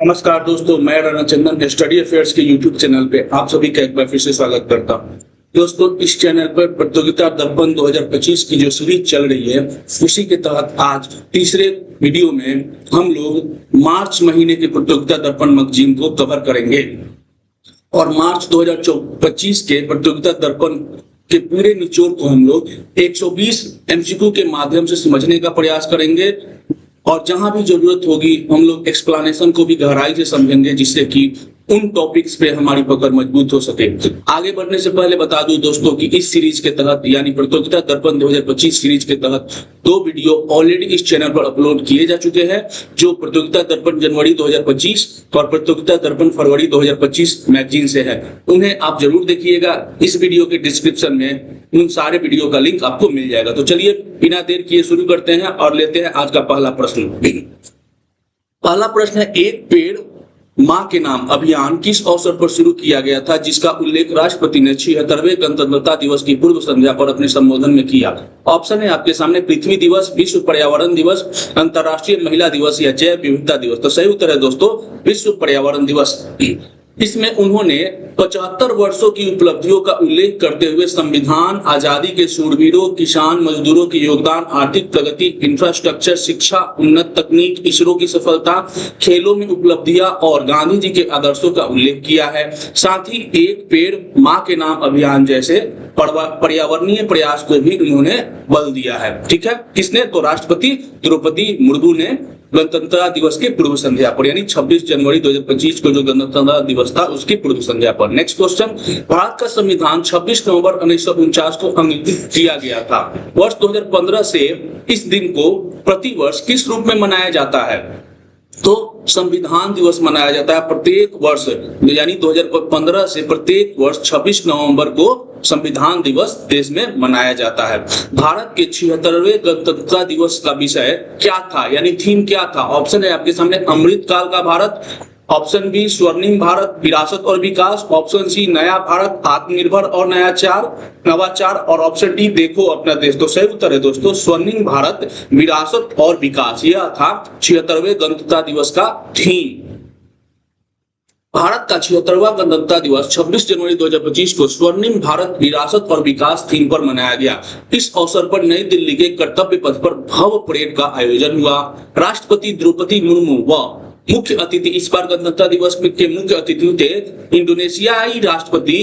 नमस्कार दोस्तों, मैं राणा चंदन स्टडी अफेयर्स के यूट्यूब चैनल पे आप सभी का एक बार फिर से स्वागत करता हूं। दोस्तों, इस चैनल पर प्रतियोगिता दर्पण 2025 की जो सीरीज चल रही है उसी के तहत आज तीसरे वीडियो में हम लोग मार्च महीने के प्रतियोगिता दर्पण मैगजीन को कवर करेंगे और मार्च 2025 के प्रतियोगिता दर्पण के पूरे निचोड़ को हम लोग 120 एमसीक्यू के माध्यम से समझने का प्रयास करेंगे और जहां भी जरूरत होगी हम लोग एक्सप्लेनेशन को भी गहराई से समझेंगे, जिससे कि उन टॉपिक्स पे हमारी पकड़ मजबूत हो सके। आगे बढ़ने से पहले बता दूं दोस्तों कि इस सीरीज के तहत यानी प्रतियोगिता दर्पण 2025 सीरीज के तहत 2 वीडियो ऑलरेडी इस चैनल पर अपलोड किए जा चुके हैं, जो प्रतियोगिता दर्पण जनवरी 2025 और प्रतियोगिता दर्पण फरवरी 2025 मैगजीन से है। उन्हें आप जरूर देखिएगा। इस वीडियो के डिस्क्रिप्शन में उन सारे वीडियो का लिंक आपको मिल जाएगा। तो चलिए बिना देर किए शुरू करते हैं और लेते हैं आज का पहला प्रश्न। पहला प्रश्न है, एक पेड़ मां के नाम अभियान किस अवसर पर शुरू किया गया था, जिसका उल्लेख राष्ट्रपति ने 76वें गणतंत्रता दिवस की पूर्व संध्या पर अपने संबोधन में किया। ऑप्शन है आपके सामने पृथ्वी दिवस, विश्व पर्यावरण दिवस, अंतर्राष्ट्रीय महिला दिवस या जैव विविधता दिवस। तो सही उत्तर है दोस्तों विश्व पर्यावरण दिवस। इसमें उन्होंने 75 वर्षों की उपलब्धियों का उल्लेख करते हुए संविधान, आजादी के शूरवीरों, किसान मजदूरों के योगदान, आर्थिक प्रगति, इंफ्रास्ट्रक्चर, शिक्षा, उन्नत तकनीक, इसरो की सफलता, खेलों में उपलब्धियां और गांधी जी के आदर्शों का उल्लेख किया है। साथ ही एक पेड़ मां के नाम अभियान जैसे पर्यावरणीय प्रयास को भी उन्होंने बल दिया है। ठीक है, किसने? तो राष्ट्रपति द्रौपदी मुर्मू ने गणतंत्रता दिवस के पूर्व संध्या पर यानी 26 जनवरी 2025 को जो गणतंत्रता दिवस था उसकी पूर्व संध्या पर। नेक्स्ट क्वेश्चन, भारत का संविधान 26 नवंबर 1949 को अंकित किया गया था। वर्ष 2015 से इस दिन को प्रतिवर्ष किस रूप में मनाया जाता है? तो संविधान दिवस मनाया जाता है प्रत्येक वर्ष, यानी 2015 से प्रत्येक वर्ष 26 नवंबर को संविधान दिवस देश में मनाया जाता है। भारत के 76वें गणतंत्रता दिवस का विषय क्या था, यानी थीम क्या था? ऑप्शन है आपके सामने अमृत काल का भारत, ऑप्शन बी स्वर्णिम भारत विरासत और विकास, ऑप्शन सी नया भारत आत्मनिर्भर और नवाचार और ऑप्शन डी देखो अपना देश। तो सही उत्तर है दोस्तों स्वर्णिम भारत विरासत और विकास। यह था 76वें गणतंत्रता दिवस का थीम। भारत का 76वां गणतंत्रता दिवस 26 जनवरी 2025 को स्वर्णिम भारत विरासत और विकास थीम पर मनाया गया। इस अवसर पर नई दिल्ली के कर्तव्य पथ पर भव्य परेड का आयोजन हुआ। राष्ट्रपति द्रौपदी मुर्मू व मुख्य अतिथि, इस बार गणतंत्रता दिवस के मुख्य अतिथि थे इंडोनेशियाई राष्ट्रपति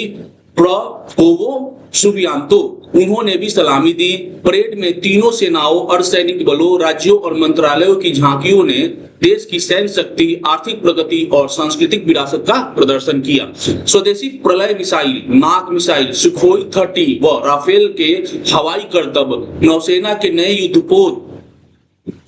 प्रबोवो सुबियांतो। उन्होंने भी सलामी दी। परेड में तीनों सेनाओं, अर्धसैनिक बलों, राज्यों और मंत्रालयों की झांकियों ने देश की सैन्य शक्ति, आर्थिक प्रगति और सांस्कृतिक विरासत का प्रदर्शन किया। स्वदेशी प्रलय मिसाइल, नाग मिसाइल, सुखोई 30 व राफेल के हवाई करतब, नौसेना के नए युद्धपोत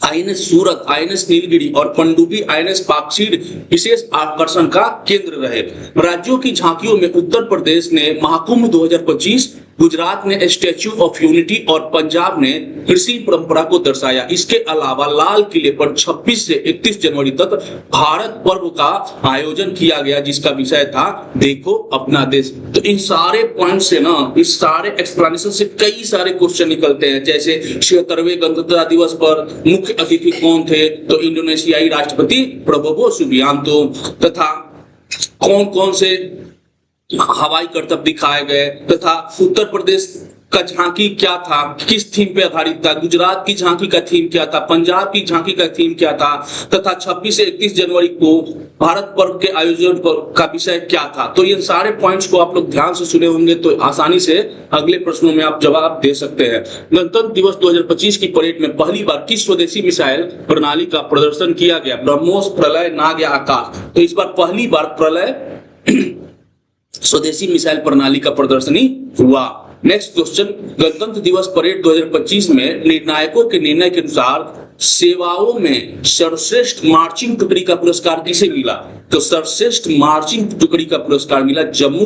आईएनएस सूरत, आईएनएस नीलगिरी और पनडुब्बी आईएनएस पाकशीर विशेष आकर्षण का केंद्र रहे। राज्यों की झांकियों में उत्तर प्रदेश ने महाकुंभ 2025, गुजरात ने स्टैच्यू ऑफ यूनिटी और पंजाब ने कृषि परंपरा को दर्शाया। इसके अलावा लाल किले पर 26 से 31 जनवरी तक भारत पर्व का आयोजन किया गया, जिसका विषय था देखो अपना देश। तो इन सारे पॉइंट से ना, इस सारे एक्सप्लेनेशन से कई सारे क्वेश्चन निकलते हैं। जैसे 76वें गणतंत्रता दिवस पर मुख्य अतिथि कौन थे? तो इंडोनेशियाई राष्ट्रपति प्रबोवो सुबियांतो। तथा कौन कौन से हवाई करतब दिखाए गए, तथा उत्तर प्रदेश का झांकी क्या था, किस थीम पे आधारित था, गुजरात की झांकी का थीम क्या था, पंजाब की झांकी का थीम क्या था, तथा 26 से 31 जनवरी को भारत पर्व के आयोजन का विषय क्या था। तो ये सारे पॉइंट्स को आप लोग ध्यान से सुने होंगे तो आसानी से अगले प्रश्नों में आप जवाब दे सकते हैं। गणतंत्र दिवस 2025 की परेड में पहली बार किस स्वदेशी मिसाइल प्रणाली का प्रदर्शन किया गया? ब्रह्मोस, प्रलय, नाग या आकाश? तो इस बार पहली बार प्रलय स्वदेशी मिसाइल प्रणाली का प्रदर्शनी हुआ। नेक्स्ट क्वेश्चन, गणतंत्र दिवस परेड 2025 में निर्णायकों के निर्णय के अनुसार सेवाओं में सर्वश्रेष्ठ मार्चिंग टुकड़ी का पुरस्कार किसे मिला? तो सर्वश्रेष्ठ मार्चिंग टुकड़ी का पुरस्कार मिला जम्मू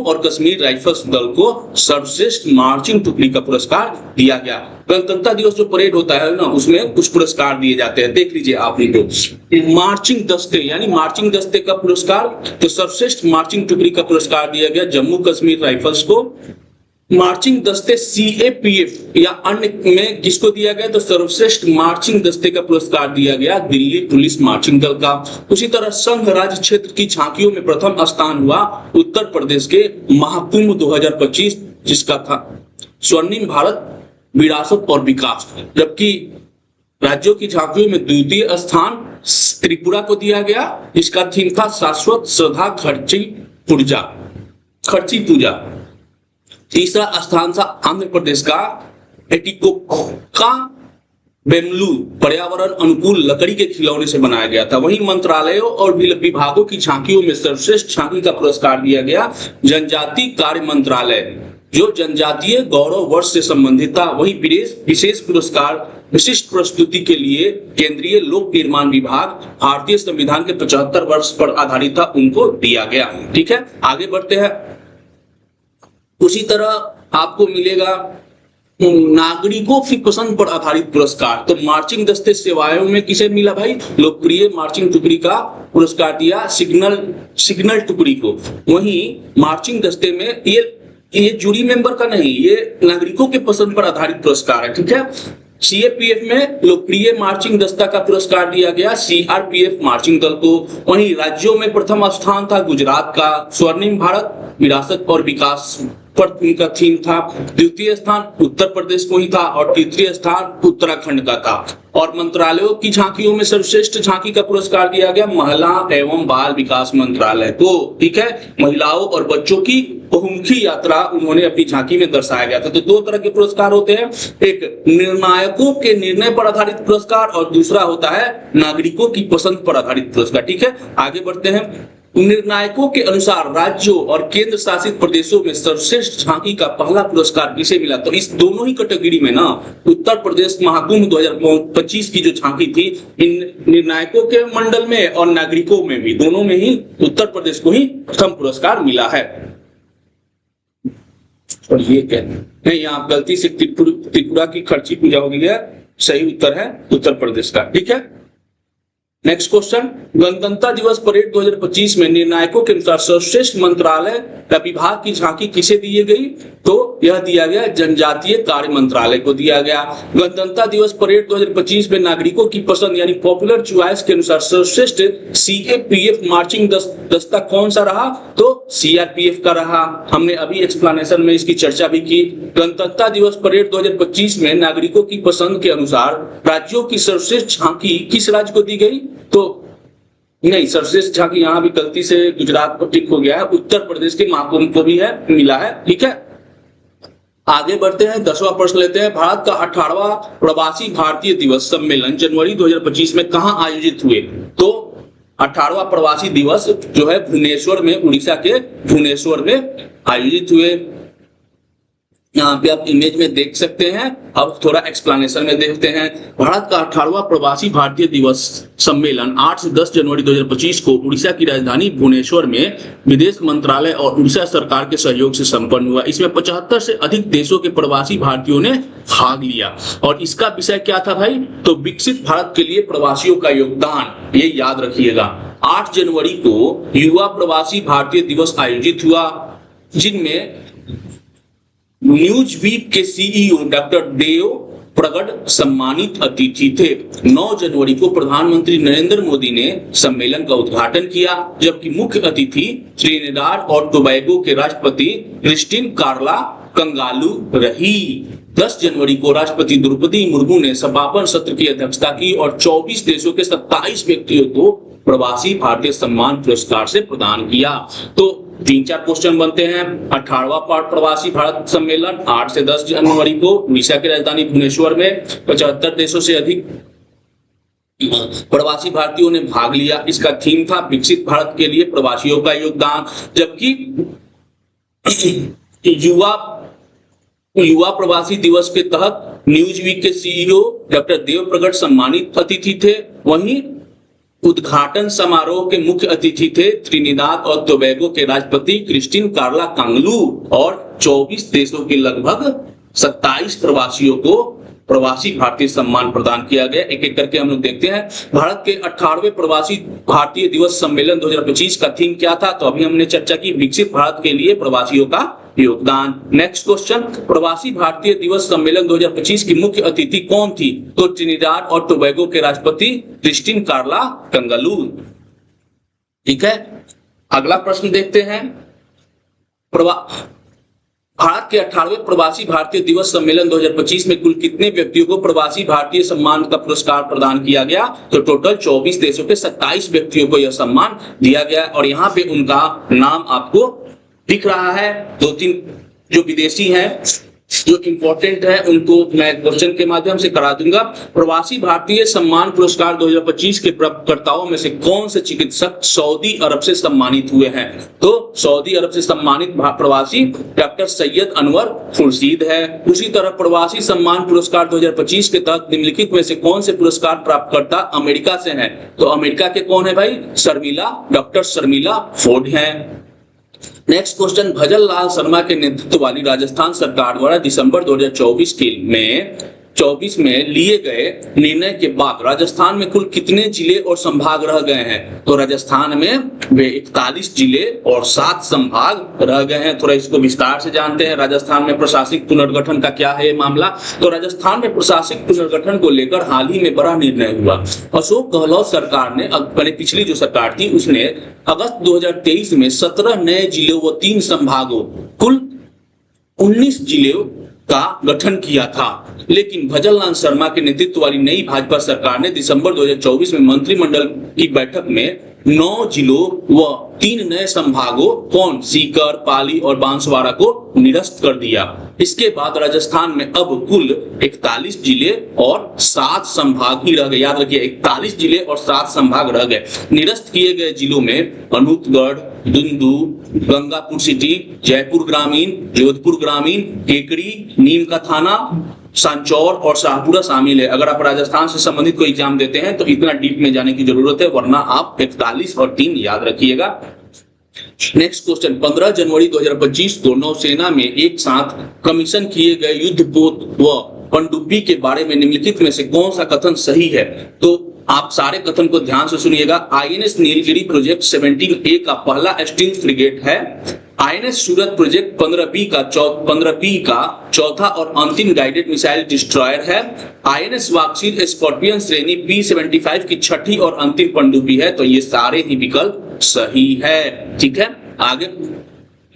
और कश्मीर राइफल्स दल को सर्वश्रेष्ठ मार्चिंग टुकड़ी का पुरस्कार दिया गया। गणतंत्रता दिवस जो परेड होता है ना, उसमें कुछ पुरस्कार दिए जाते हैं, देख लीजिए आप इनको। मार्चिंग दस्ते यानी मार्चिंग दस्ते का पुरस्कार, तो सर्वश्रेष्ठ मार्चिंग टुकड़ी का पुरस्कार दिया गया जम्मू कश्मीर राइफल्स को। मार्चिंग दस्ते CAPF या अन्य में किसको दिया गया, तो सर्वश्रेष्ठ मार्चिंग दस्ते का पुरस्कार दिया गया दिल्ली पुलिस मार्चिंग दल का। उसी तरह संघ राज्य क्षेत्र की झांकियों में प्रथम स्थान हुआ उत्तर प्रदेश के महाकुंभ 2025, जिसका था स्वर्णिम भारत विरासत और विकास, जबकि राज्यों की झांकियों में द्वितीय स्थान त्रिपुरा को दिया गया, जिसका थीम था शाश्वत श्रद्धा खर्ची पूजा। तीसरा स्थान था आंध्र प्रदेश का एटिकोका बेमलू, पर्यावरण अनुकूल लकड़ी के खिलौने से बनाया गया था। वहीं मंत्रालयों और विभागों की झांकियों में सर्वश्रेष्ठ झांकी का पुरस्कार दिया गया जनजातीय कार्य मंत्रालय, जो जनजातीय गौरव वर्ष से संबंधित था। वहीं विशेष पुरस्कार विशिष्ट प्रस्तुति के लिए केंद्रीय लोक निर्माण विभाग भारतीय संविधान के 75 वर्ष पर आधारित था, उनको दिया गया। ठीक है, आगे बढ़ते हैं। उसी तरह आपको मिलेगा नागरिकों की पसंद पर आधारित पुरस्कार। तो मार्चिंग दस्ते सेवाओं में किसे मिला भाई, लोकप्रिय मार्चिंग टुकड़ी का पुरस्कार दिया सिग्नल टुकड़ी को। वहीं मार्चिंग दस्ते में ये जूरी मेंबर का नहीं, ये नागरिकों के पसंद पर आधारित पुरस्कार है। ठीक है, CAPF में लोकप्रिय मार्चिंग दस्ता का पुरस्कार दिया गया CRPF मार्चिंग दल को। वहीं राज्यों में प्रथम स्थान था गुजरात का, स्वर्णिम भारत विरासत और विकास पर उनका थीम था। द्वितीय स्थान उत्तर प्रदेश को ही था और तृतीय स्थान उत्तराखंड का था। और मंत्रालयों की झांकियों में सर्वश्रेष्ठ झांकी का पुरस्कार दिया गया महिला एवं बाल विकास मंत्रालय को। ठीक है, महिलाओं और बच्चों की बहुमुखी यात्रा उन्होंने अपनी झांकी में दर्शाया गया था। तो दो तरह के पुरस्कार होते हैं, एक निर्णायकों के निर्णय पर आधारित पुरस्कार और दूसरा होता है नागरिकों की पसंद पर आधारित पुरस्कार। ठीक है, आगे बढ़ते हैं। निर्णायकों के अनुसार राज्यों और केंद्र शासित प्रदेशों में सर्वश्रेष्ठ झांकी का पहला पुरस्कार किसे मिला, तो इस दोनों ही कैटेगरी में ना उत्तर प्रदेश महाकुंभ 2025 की जो झांकी थी, इन निर्णायकों के मंडल में और नागरिकों में भी, दोनों में ही उत्तर प्रदेश को ही प्रथम पुरस्कार मिला है। और ये क्या नहीं, यहाँ गलती से त्रिपुरा की खर्ची पूजा हो गई है, सही उत्तर है उत्तर प्रदेश का। ठीक है, नेक्स्ट क्वेश्चन, गणतंत्र दिवस परेड 2025 में निर्णायकों के अनुसार सर्वश्रेष्ठ मंत्रालय या विभाग की झांकी किसे दी गई, तो यह दिया गया जनजातीय कार्य मंत्रालय को दिया गया। गणतंत्र दिवस परेड 2025 में नागरिकों की पसंद यानी पॉपुलर चॉइस के अनुसार सर्वश्रेष्ठ CAPF मार्चिंग दस्ता कौन सा रहा, तो CRPF का रहा। हमने अभी एक्सप्लेनेशन में इसकी चर्चा भी की। गणतंत्र दिवस परेड 2025 में नागरिकों की पसंद के अनुसार राज्यों की सर्वश्रेष्ठ झांकी किस राज्य को दी गई, तो नहीं, सर्वश्रेष्ठ झांकी यहाँ भी गलती से गुजरात को टिक हो गया है, उत्तर प्रदेश के महाकुंभ को भी है मिला है। ठीक है, आगे बढ़ते हैं। 10वां प्रश्न लेते हैं। भारत का 18वां प्रवासी भारतीय दिवस सम्मेलन जनवरी 2025 में कहां आयोजित हुए, तो 18वां प्रवासी दिवस जो है भुवनेश्वर में, उड़ीसा के भुवनेश्वर में आयोजित हुए। यहाँ पे आप इमेज में देख सकते हैं। अब थोड़ा एक्सप्लेनेशन में देखते हैं। भारत का 18वां प्रवासी भारतीय दिवस सम्मेलन 8 से 10 जनवरी 2025 को उड़ीसा की राजधानी भुवनेश्वर में विदेश मंत्रालय और उड़ीसा सरकार के सहयोग से संपन्न हुआ। इसमें 75 से अधिक देशों के प्रवासी भारतीयों ने भाग लिया और इसका विषय क्या था भाई, तो विकसित भारत के लिए प्रवासियों का योगदान। ये याद रखिएगा। 8 जनवरी को युवा प्रवासी भारतीय दिवस आयोजित हुआ, जिनमें न्यूज वीक के CEO डॉक्टर देव प्रगट सम्मानित अतिथि थे। 9 जनवरी को प्रधानमंत्री नरेंद्र मोदी ने सम्मेलन का उद्घाटन किया, जबकि मुख्य अतिथि त्रिनिदाद और टोबैगो के राष्ट्रपति क्रिस्टिन कार्ला कंगालू रही। 10 जनवरी को राष्ट्रपति द्रौपदी मुर्मू ने समापन सत्र की अध्यक्षता की और 24 देशों के 27 व्यक्तियों को प्रवासी भारतीय सम्मान पुरस्कार से प्रदान किया। तो 3-4 क्वेश्चन बनते हैं। 18वां प्रवासी भारत सम्मेलन 8 से 10 जनवरी को उड़ीसा की राजधानी भुवनेश्वर में 75 देशों से अधिक प्रवासी भारतीयों ने भाग लिया। इसका थीम था विकसित भारत के लिए प्रवासियों का योगदान। जबकि युवा प्रवासी दिवस के तहत न्यूज वीक के CEO डॉक्टर देव प्रगट सम्मानित अतिथि थे। वहीं उद्घाटन समारोह के मुख्य अतिथि थे त्रिनिदाद और टोबैगो के राष्ट्रपति क्रिस्टिन कार्ला कांगलू और 24 देशों के लगभग 27 प्रवासियों को प्रवासी भारतीय सम्मान प्रदान किया गया। एक एक करके हम लोग देखते हैं। भारत के 18वें प्रवासी भारतीय दिवस सम्मेलन 2025 का थीम क्या था? तो अभी हमने चर्चा की, विकसित भारत के लिए प्रवासियों का योगदान। नेक्स्ट क्वेश्चन, प्रवासी भारतीय दिवस सम्मेलन 2025 की मुख्य अतिथि कौन थी? तो ट्रिनिडाद और टोबैगो के राष्ट्रपति क्रिस्टिन कार्ला कंगालू। ठीक है, अगला प्रश्न देखते हैं। भारत के 18वें प्रवासी भारतीय दिवस सम्मेलन 2025 में कुल कितने व्यक्तियों को प्रवासी भारतीय सम्मान का पुरस्कार प्रदान किया गया? तो टोटल 24 देशों के 27 व्यक्तियों को यह सम्मान दिया गया और यहाँ पे उनका नाम आपको दिख रहा है। 2-3 जो विदेशी हैं जो इंपॉर्टेंट है उनको मैं क्वेश्चन के माध्यम से करा दूंगा। प्रवासी भारतीय सम्मान पुरस्कार 2025 के प्राप्तकर्ताओं में से कौन से चिकित्सक सऊदी अरब से सम्मानित हुए हैं? तो सऊदी अरब से सम्मानित प्रवासी डॉक्टर सैयद अनवर खुर्शीद है। उसी तरह प्रवासी सम्मान पुरस्कार 2025 के तहत निम्नलिखित में से कौन से पुरस्कार प्राप्तकर्ता अमेरिका से हैं? तो अमेरिका के कौन है भाई? डॉक्टर शर्मिला फोर्ड हैं। नेक्स्ट क्वेश्चन, भजन लाल शर्मा के नेतृत्व वाली राजस्थान सरकार द्वारा दिसंबर 2024 में लिए गए निर्णय के बाद राजस्थान में कुल कितने जिले और संभाग रह गए हैं? तो राजस्थान में वे 41 जिले और 7 संभाग रह गए हैं। थोड़ा इसको विस्तार से जानते हैं। राजस्थान में प्रशासनिक पुनर्गठन का क्या है ये मामला? तो राजस्थान में प्रशासनिक पुनर्गठन को लेकर हाल ही में बड़ा निर्णय हुआ। अशोक गहलोत सरकार ने, पिछली जो सरकार थी उसने अगस्त 2023 में 17 नए जिलों व 3 संभागों कुल 19 जिलों का गठन किया था। लेकिन भजनलाल शर्मा के नेतृत्व वाली नई भाजपा सरकार ने दिसंबर 2024 में मंत्रिमंडल की बैठक में 9 जिलों व 3 नए संभागों कौन सीकर, पाली और बांसवाड़ा को निरस्त कर दिया। इसके बाद राजस्थान में अब कुल 41 जिले और 7 संभाग ही रह गए। याद रखिए 41 जिले और 7 संभाग रह गए। निरस्त किए गए जिलों में अनूपगढ़, दुंदू, गंगापुर सिटी, जयपुर ग्रामीण, जोधपुर ग्रामीण, केकड़ी, नीम का थाना, सांचौर और शाहपुरा शामिल है। अगर आप राजस्थान से संबंधित कोई एग्जाम देते हैं तो इतना डीप में जाने की जरूरत है, वरना आप 41 और 3 याद रखिएगा। नेक्स्ट क्वेश्चन, 15 जनवरी 2025 को नौसेना में एक साथ कमीशन किए गए युद्धपोत व पनडुब्बी के बारे में निम्नलिखित में से कौन सा कथन सही है? तो आप सारे कथन को ध्यान से सुनिएगा। आईएनएस नीलगिरी प्रोजेक्ट 17A का पहला स्टील्थ फ्रिगेट है। आईएनएस सूरत प्रोजेक्ट 15B का चौथा और अंतिम गाइडेड मिसाइल डिस्ट्रॉयर है। आईएनएस वाक्सीर स्कॉर्पियन श्रेणी P-75 की छठी और अंतिम पनडुब्बी है। तो ये सारे ही विकल्प सही है। ठीक है, आगे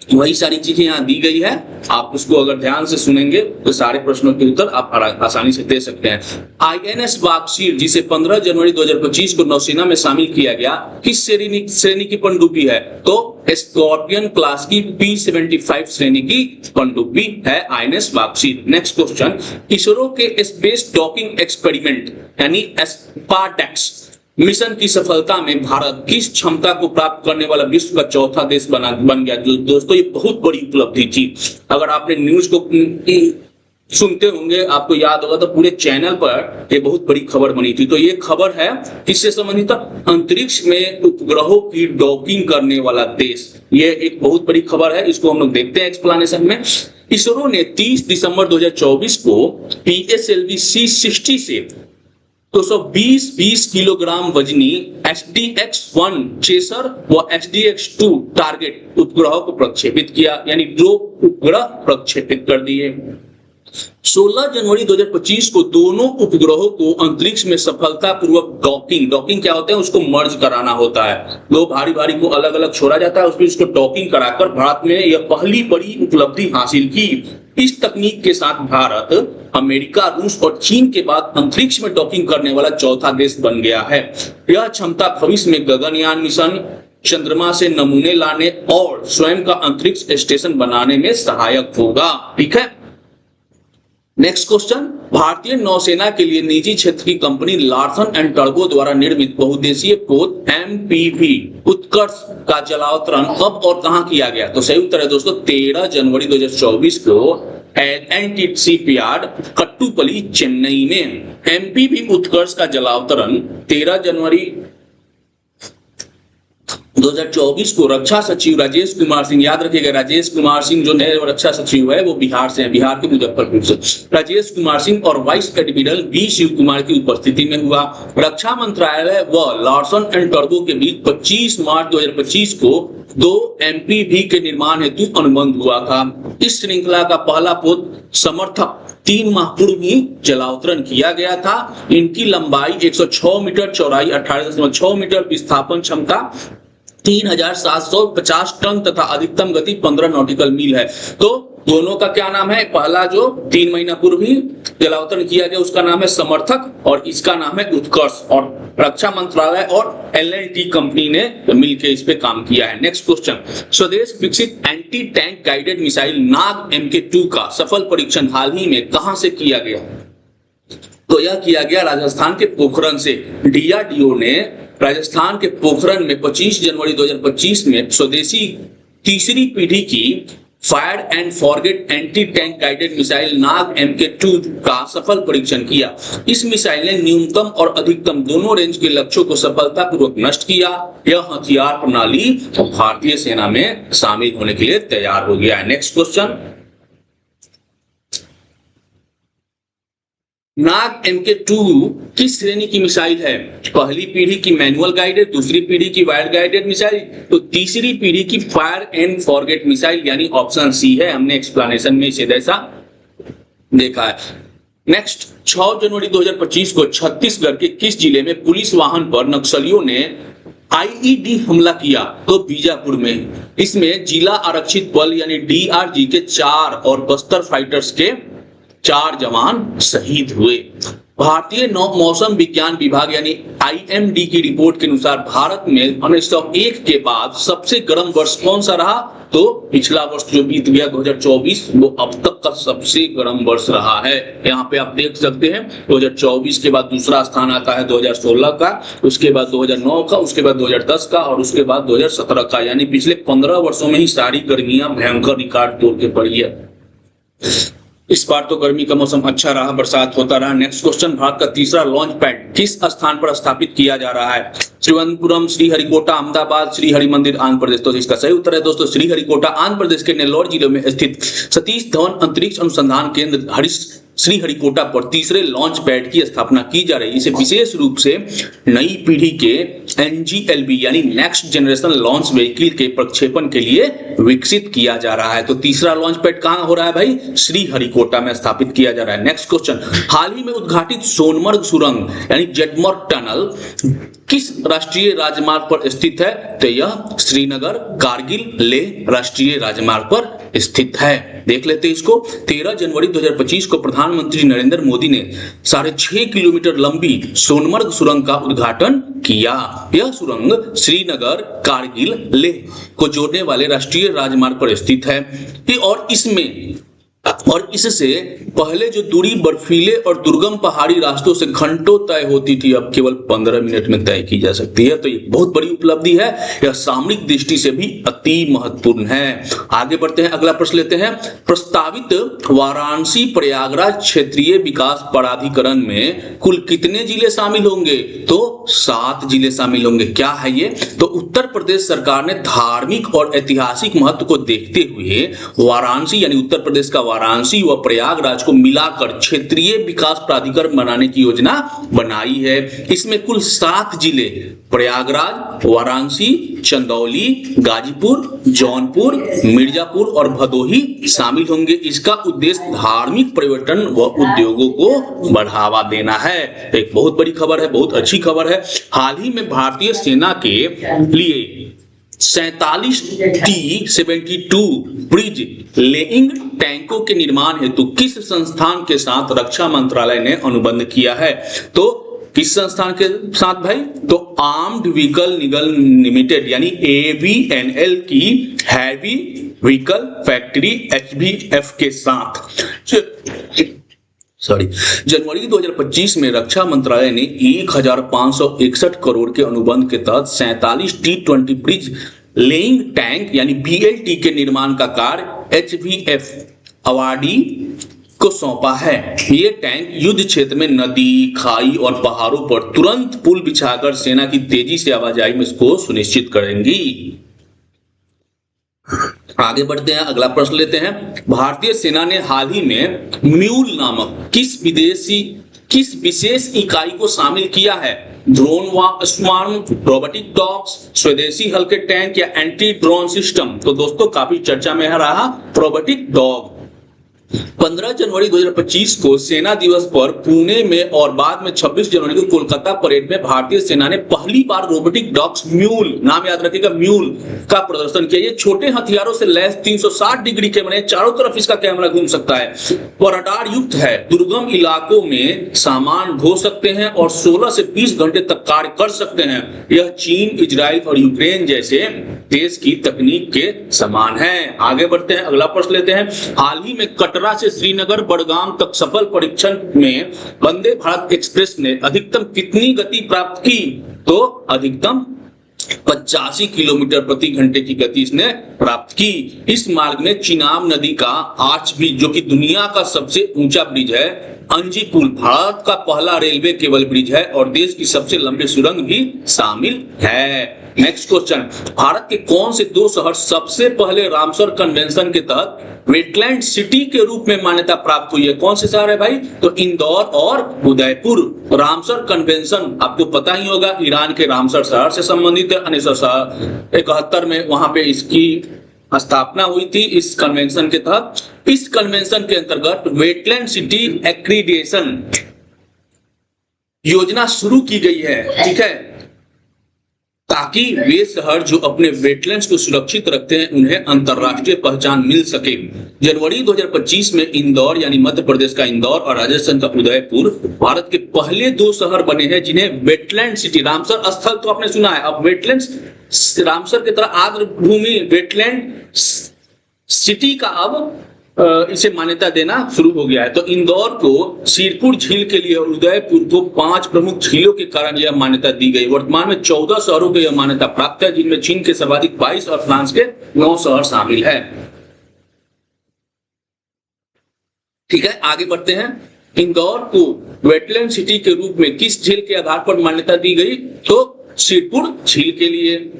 वही सारी चीजें यहाँ दी गई है। आप उसको अगर ध्यान से सुनेंगे तो सारे प्रश्नों के उत्तर आप आसानी से दे सकते हैं। आईएनएस वाक्सीर जिसे 15 जनवरी 2025 को नौसेना में शामिल किया गया, किस श्रेणी की पनडुब्बी है? तो स्कॉर्पियन क्लास की P-75 श्रेणी की पनडुब्बी है आईएनएस वाक्सीर। नेक्स्ट क्वेश्चन, इसरो के स्पेस डॉकिंग एक्सपेरिमेंट यानी स्पार्टैक्स मिशन की सफलता में भारत किस क्षमता को प्राप्त करने वाला विश्व का चौथा देश बन गया? दोस्तों ये बहुत बड़ी उपलब्धि थी। अगर आपने न्यूज को सुनते होंगे, आपको याद होगा तो पूरे चैनल पर ये बहुत बड़ी खबर बनी थी। तो ये खबर है किससे संबंधित? अंतरिक्ष में उपग्रहों की डॉकिंग करने वाला देश। ये एक बहुत बड़ी खबर है, इसको हम लोग देखते हैं एक्सप्लेनेशन में। इसरो ने 30 दिसंबर 2024 को PSLV C-60 से 220 किलोग्राम वजनी SDX-1 चेसर व SDX-2 टारगेट उपग्रह को प्रक्षेपित किया, यानी 2 उपग्रह प्रक्षेपित कर दिए। 16 जनवरी 2025 को दोनों उपग्रहों को अंतरिक्ष में सफलतापूर्वक डॉकिंग क्या होता है? उसको मर्ज कराना होता है। दो भारी को अलग अलग छोड़ा जाता है, उसको इसको डॉकिंग कराकर भारत ने यह पहली बड़ी उपलब्धि हासिल की। इस तकनीक के साथ भारत अमेरिका, रूस और चीन के बाद अंतरिक्ष में डॉकिंग करने वाला चौथा देश बन गया है। यह क्षमता भविष्य में गगनयान मिशन, चंद्रमा से नमूने लाने और स्वयं का अंतरिक्ष स्टेशन बनाने में सहायक होगा। ठीक है, नेक्स्ट क्वेश्चन, भारतीय नौसेना के लिए निजी क्षेत्र की कंपनी लार्सन एंड टर्बो द्वारा निर्मित बहुउद्देशीय पोत MPV उत्कर्ष का जलावतरण कब और कहां किया गया? तो सही उत्तर है दोस्तों 13 जनवरी 2024 को NTPC यार्ड कट्टुपली चेन्नई में। MPV उत्कर्ष का जलावतरण 13 जनवरी 2024 को रक्षा सचिव राजेश कुमार सिंह, याद रखिएगा राजेश कुमार सिंह जो नए रक्षा सचिव है वो बिहार से हैं, बिहार के मुजफ्फरपुर से। राजेश कुमार सिंह और vice admiral B Shiv Kumar की उपस्थिति में हुआ। रक्षा मंत्रालय व लार्सन एंड टर्बो के बीच 25 मार्च 2025 को 2 MPV के निर्माण हेतु अनुबंध हुआ था। इस श्रृंखला का पहला पोत समर्थक 3 माह पूर्व ही जलावतरण किया गया था। इनकी लंबाई 106 मीटर, चौड़ाई 18.6 मीटर, विस्थापन क्षमता 3750 टन तथा अधिकतम गति 15 नॉटिकल मील है। तो दोनों का क्या नाम है? पहला जो 3 महीना पूर्व ही जलावतरण किया गया उसका नाम है समर्थक और इसका नाम है उत्कर्ष, और रक्षा मंत्रालय और L&T कंपनी ने मिलकर इस पे काम किया है। नेक्स्ट क्वेश्चन, स्वदेश विकसित एंटी टैंक गाइडेड मिसाइल नाग MK2 का सफल परीक्षण हाल ही में कहां से किया गया? तो यह किया गया राजस्थान के पोखरण से। DRDO ने राजस्थान के पोखरण में 25 जनवरी 2025 में स्वदेशी तीसरी पीढ़ी की fire and forget anti tank guided missile Nag MK2 का सफल परीक्षण किया। इस मिसाइल ने न्यूनतम और अधिकतम दोनों रेंज के लक्ष्यों को सफलतापूर्वक नष्ट किया। यह हथियार प्रणाली भारतीय सेना में शामिल होने के लिए तैयार हो गया है। नेक्स्ट क्वेश्चन, नाग MK2 किस श्रेणी की मिसाइल है? पहली पीढ़ी की मैनुअल गाइडेड, दूसरी पीढ़ी की वायर गाइडेड मिसाइल, तो तीसरी पीढ़ी की फायर एंड फॉरगेट मिसाइल यानी ऑप्शन सी है। हमने एक्सप्लेनेशन में इसे जैसा देखा है। नेक्स्ट, 6 जनवरी 2025 को छत्तीसगढ़ के किस जिले में पुलिस वाहन पर नक्सलियों ने IED हमला किया? तो बीजापुर में। इसमें जिला आरक्षित बल यानी DRG के 4 और बस्तर फाइटर्स के 4 जवान शहीद हुए। भारतीय मौसम विज्ञान विभाग यानी IMD की रिपोर्ट के अनुसार भारत में 1901 के बाद सबसे गर्म वर्ष कौन सा रहा? तो पिछला वर्ष जो बीत गया 2024 वो अब तक का सबसे गर्म वर्ष रहा है। यहाँ पे आप देख सकते हैं 2024 के बाद दूसरा स्थान आता है 2016 का, उसके बाद 2009 का, उसके बाद 2010 का और उसके बाद 2017 का, यानी पिछले 15 वर्षों में ही सारी गर्मियां भयंकर रिकॉर्ड तोड़ के पड़ी है। इस बार तो गर्मी का मौसम अच्छा रहा, बरसात होता रहा। नेक्स्ट क्वेश्चन, भारत का तीसरा लॉन्च पैड किस स्थान पर स्थापित किया जा रहा है? त्रिवेंद्रपुरम, श्रीहरिकोटा, अहमदाबाद, श्रीहरिमंदिर, आंध्र प्रदेश। तो इसका सही उत्तर है दोस्तों श्रीहरिकोटा, आंध्र प्रदेश के नेल्लोर जिले में स्थित सतीश धवन अंतरिक्ष अनुसंधान केंद्र श्रीहरिकोटा पर तीसरे लॉन्च पैड की स्थापना की जा रही है। इसे विशेष रूप से नई पीढ़ी के NGLV यानी नेक्स्ट जनरेशन लॉन्च व्हीकल के प्रक्षेपण के लिए विकसित किया जा रहा है। तो तीसरा लॉन्च पैड कहां हो रहा है भाई? श्रीहरिकोटा में स्थापित किया जा रहा है। नेक्स्ट क्वेश्चन, हाल ही में उद्घाटित सोनमर्ग सुरंग यानी जेडमर्ग टनल किस राष्ट्रीय राजमार्ग पर स्थित है? तो यह श्रीनगर कारगिल लेह राष्ट्रीय राजमार्ग पर स्थित है। देख लेते हैं इसको। 13 जनवरी 2025 को प्रधानमंत्री नरेंद्र मोदी ने 6.5 किलोमीटर लंबी सोनमर्ग सुरंग का उद्घाटन किया। यह सुरंग श्रीनगर कारगिल लेह को जोड़ने वाले राष्ट्रीय राजमार्ग पर स्थित है और इससे पहले जो दूरी बर्फीले और दुर्गम पहाड़ी रास्तों से घंटों तय होती थी अब केवल 15 मिनट में तय की जा सकती है। तो ये बहुत बड़ी उपलब्धि है, यह सामरिक दृष्टि से भी अति महत्वपूर्ण है। आगे बढ़ते हैं, अगला प्रश्न लेते हैं। प्रस्तावित वाराणसी प्रयागराज क्षेत्रीय विकास प्राधिकरण में कुल कितने जिले शामिल होंगे? तो 7 जिले शामिल होंगे। क्या है ये? तो उत्तर प्रदेश सरकार ने धार्मिक और ऐतिहासिक महत्व को देखते हुए वाराणसी यानी उत्तर प्रदेश का वाराणसी व प्रयागराज को मिलाकर क्षेत्रीय विकास प्राधिकरण बनाने की योजना बनाई है। इसमें कुल 7 जिले प्रयागराज, वाराणसी, चंदौली, गाजीपुर, जौनपुर, मिर्जापुर और भदोही शामिल होंगे। इसका उद्देश्य धार्मिक पर्यटन व उद्योगों को बढ़ावा देना है। एक बहुत बड़ी खबर है, बहुत अच्छी खबर है। हाल ही में भारतीय सेना के लिए 47 T-72 ब्रिज लेइंग टैंकों के निर्माण हेतु किस संस्थान के साथ रक्षा मंत्रालय ने अनुबंध किया है? तो किस संस्थान के साथ भाई? तो आर्म्ड व्हीकल निगम लिमिटेड यानी AVNL की हैवी व्हीकल फैक्ट्री HVF के साथ। जनवरी 2025 में रक्षा मंत्रालय ने 1561 करोड़ के अनुबंध के तहत 47 T-20 ब्रिज लेइंग टैंक यानी BLT के निर्माण का कार्य HVF अवार्डी को सौंपा है। ये टैंक युद्ध क्षेत्र में नदी, खाई और पहाड़ों पर तुरंत पुल बिछाकर सेना की तेजी से आवाजाही में इसको सुनिश्चित करेंगी। आगे बढ़ते हैं, अगला प्रश्न लेते हैं। भारतीय सेना ने हाल ही में म्यूल नामक किस विशेष इकाई को शामिल किया है? ड्रोन स्वार्म, रोबोटिक डॉग्स, स्वदेशी हल्के टैंक या एंटी ड्रोन सिस्टम? तो दोस्तों काफी चर्चा में रहा रोबोटिक डॉग। 15 जनवरी 2025 को सेना दिवस पर पुणे में और बाद में 26 जनवरी को कोलकाता परेड में भारतीय सेना ने पहली बार रोबोटिक डॉग्स म्यूल, नाम याद रखिएगा म्यूल, का प्रदर्शन किया। ये छोटे हथियारों से लैस 360 डिग्री कैमरे, चारों तरफ इसका कैमरा घूम सकता है और रडार युक्त है। दुर्गम इलाकों में सामान ढो सकते हैं और 16 से 20 घंटे तक कार्य कर सकते हैं। यह चीन, इजराइल और यूक्रेन जैसे देश की तकनीक के समान है। आगे बढ़ते हैं, अगला प्रश्न लेते हैं। हाल ही में कटरा से श्रीनगर बड़गाम तक सफल परीक्षण में वंदे भारत एक्सप्रेस ने अधिकतम कितनी गति प्राप्त की? तो अधिकतम 85 किलोमीटर प्रति घंटे की गति इसने प्राप्त की। इस मार्ग में चिनाब नदी का आर्च ब्रिज, जो कि दुनिया का सबसे ऊंचा ब्रिज है, अंजी पुल, भारत का पहला रेलवे केबल ब्रिज है और देश की सबसे लंबी सुरंग भी शामिल है। नेक्स्ट क्वेश्चन, भारत के कौन से दो शहर सबसे पहले रामसर कन्वेंशन के तहत वेटलैंड सिटी के रूप में मान्यता प्राप्त हुई है? कौन से शहर है भाई? तो इंदौर और उदयपुर। रामसर कन्वेंशन आपको पता ही होगा, ईरान के रामसर शहर से संबंधित है। 1971 में वहां पे इसकी स्थापना हुई थी इस कन्वेंशन के तहत। इस कन्वेंशन के अंतर्गत वेटलैंड सिटी एक्रीडिएशन योजना शुरू की गई है, ठीक है, ताकि वे शहर जो अपने वेटलैंड्स को सुरक्षित रखते हैं उन्हें अंतरराष्ट्रीय पहचान मिल सके। जनवरी 2025 में इंदौर यानी मध्य प्रदेश का इंदौर और राजस्थान का उदयपुर भारत के पहले दो शहर बने हैं जिन्हें वेटलैंड सिटी, रामसर स्थल तो आपने सुना है, अब वेटलैंड्स, रामसर की तरह आर्द्र भूमि वेटलैंड सिटी का अब इसे मान्यता देना शुरू हो गया है। तो इंदौर को सिरपुर झील के लिए और उदयपुर को 5 प्रमुख झीलों के कारण यह मान्यता दी गई। वर्तमान में 14 शहरों को यह मान्यता प्राप्त है, जिनमें चीन के सर्वाधिक 22 और फ्रांस के 9 शहर शामिल है। ठीक है, आगे बढ़ते हैं। इंदौर को वेटलैंड सिटी के रूप में किस झील के आधार पर मान्यता दी गई? तो सिरपुर झील के लिए।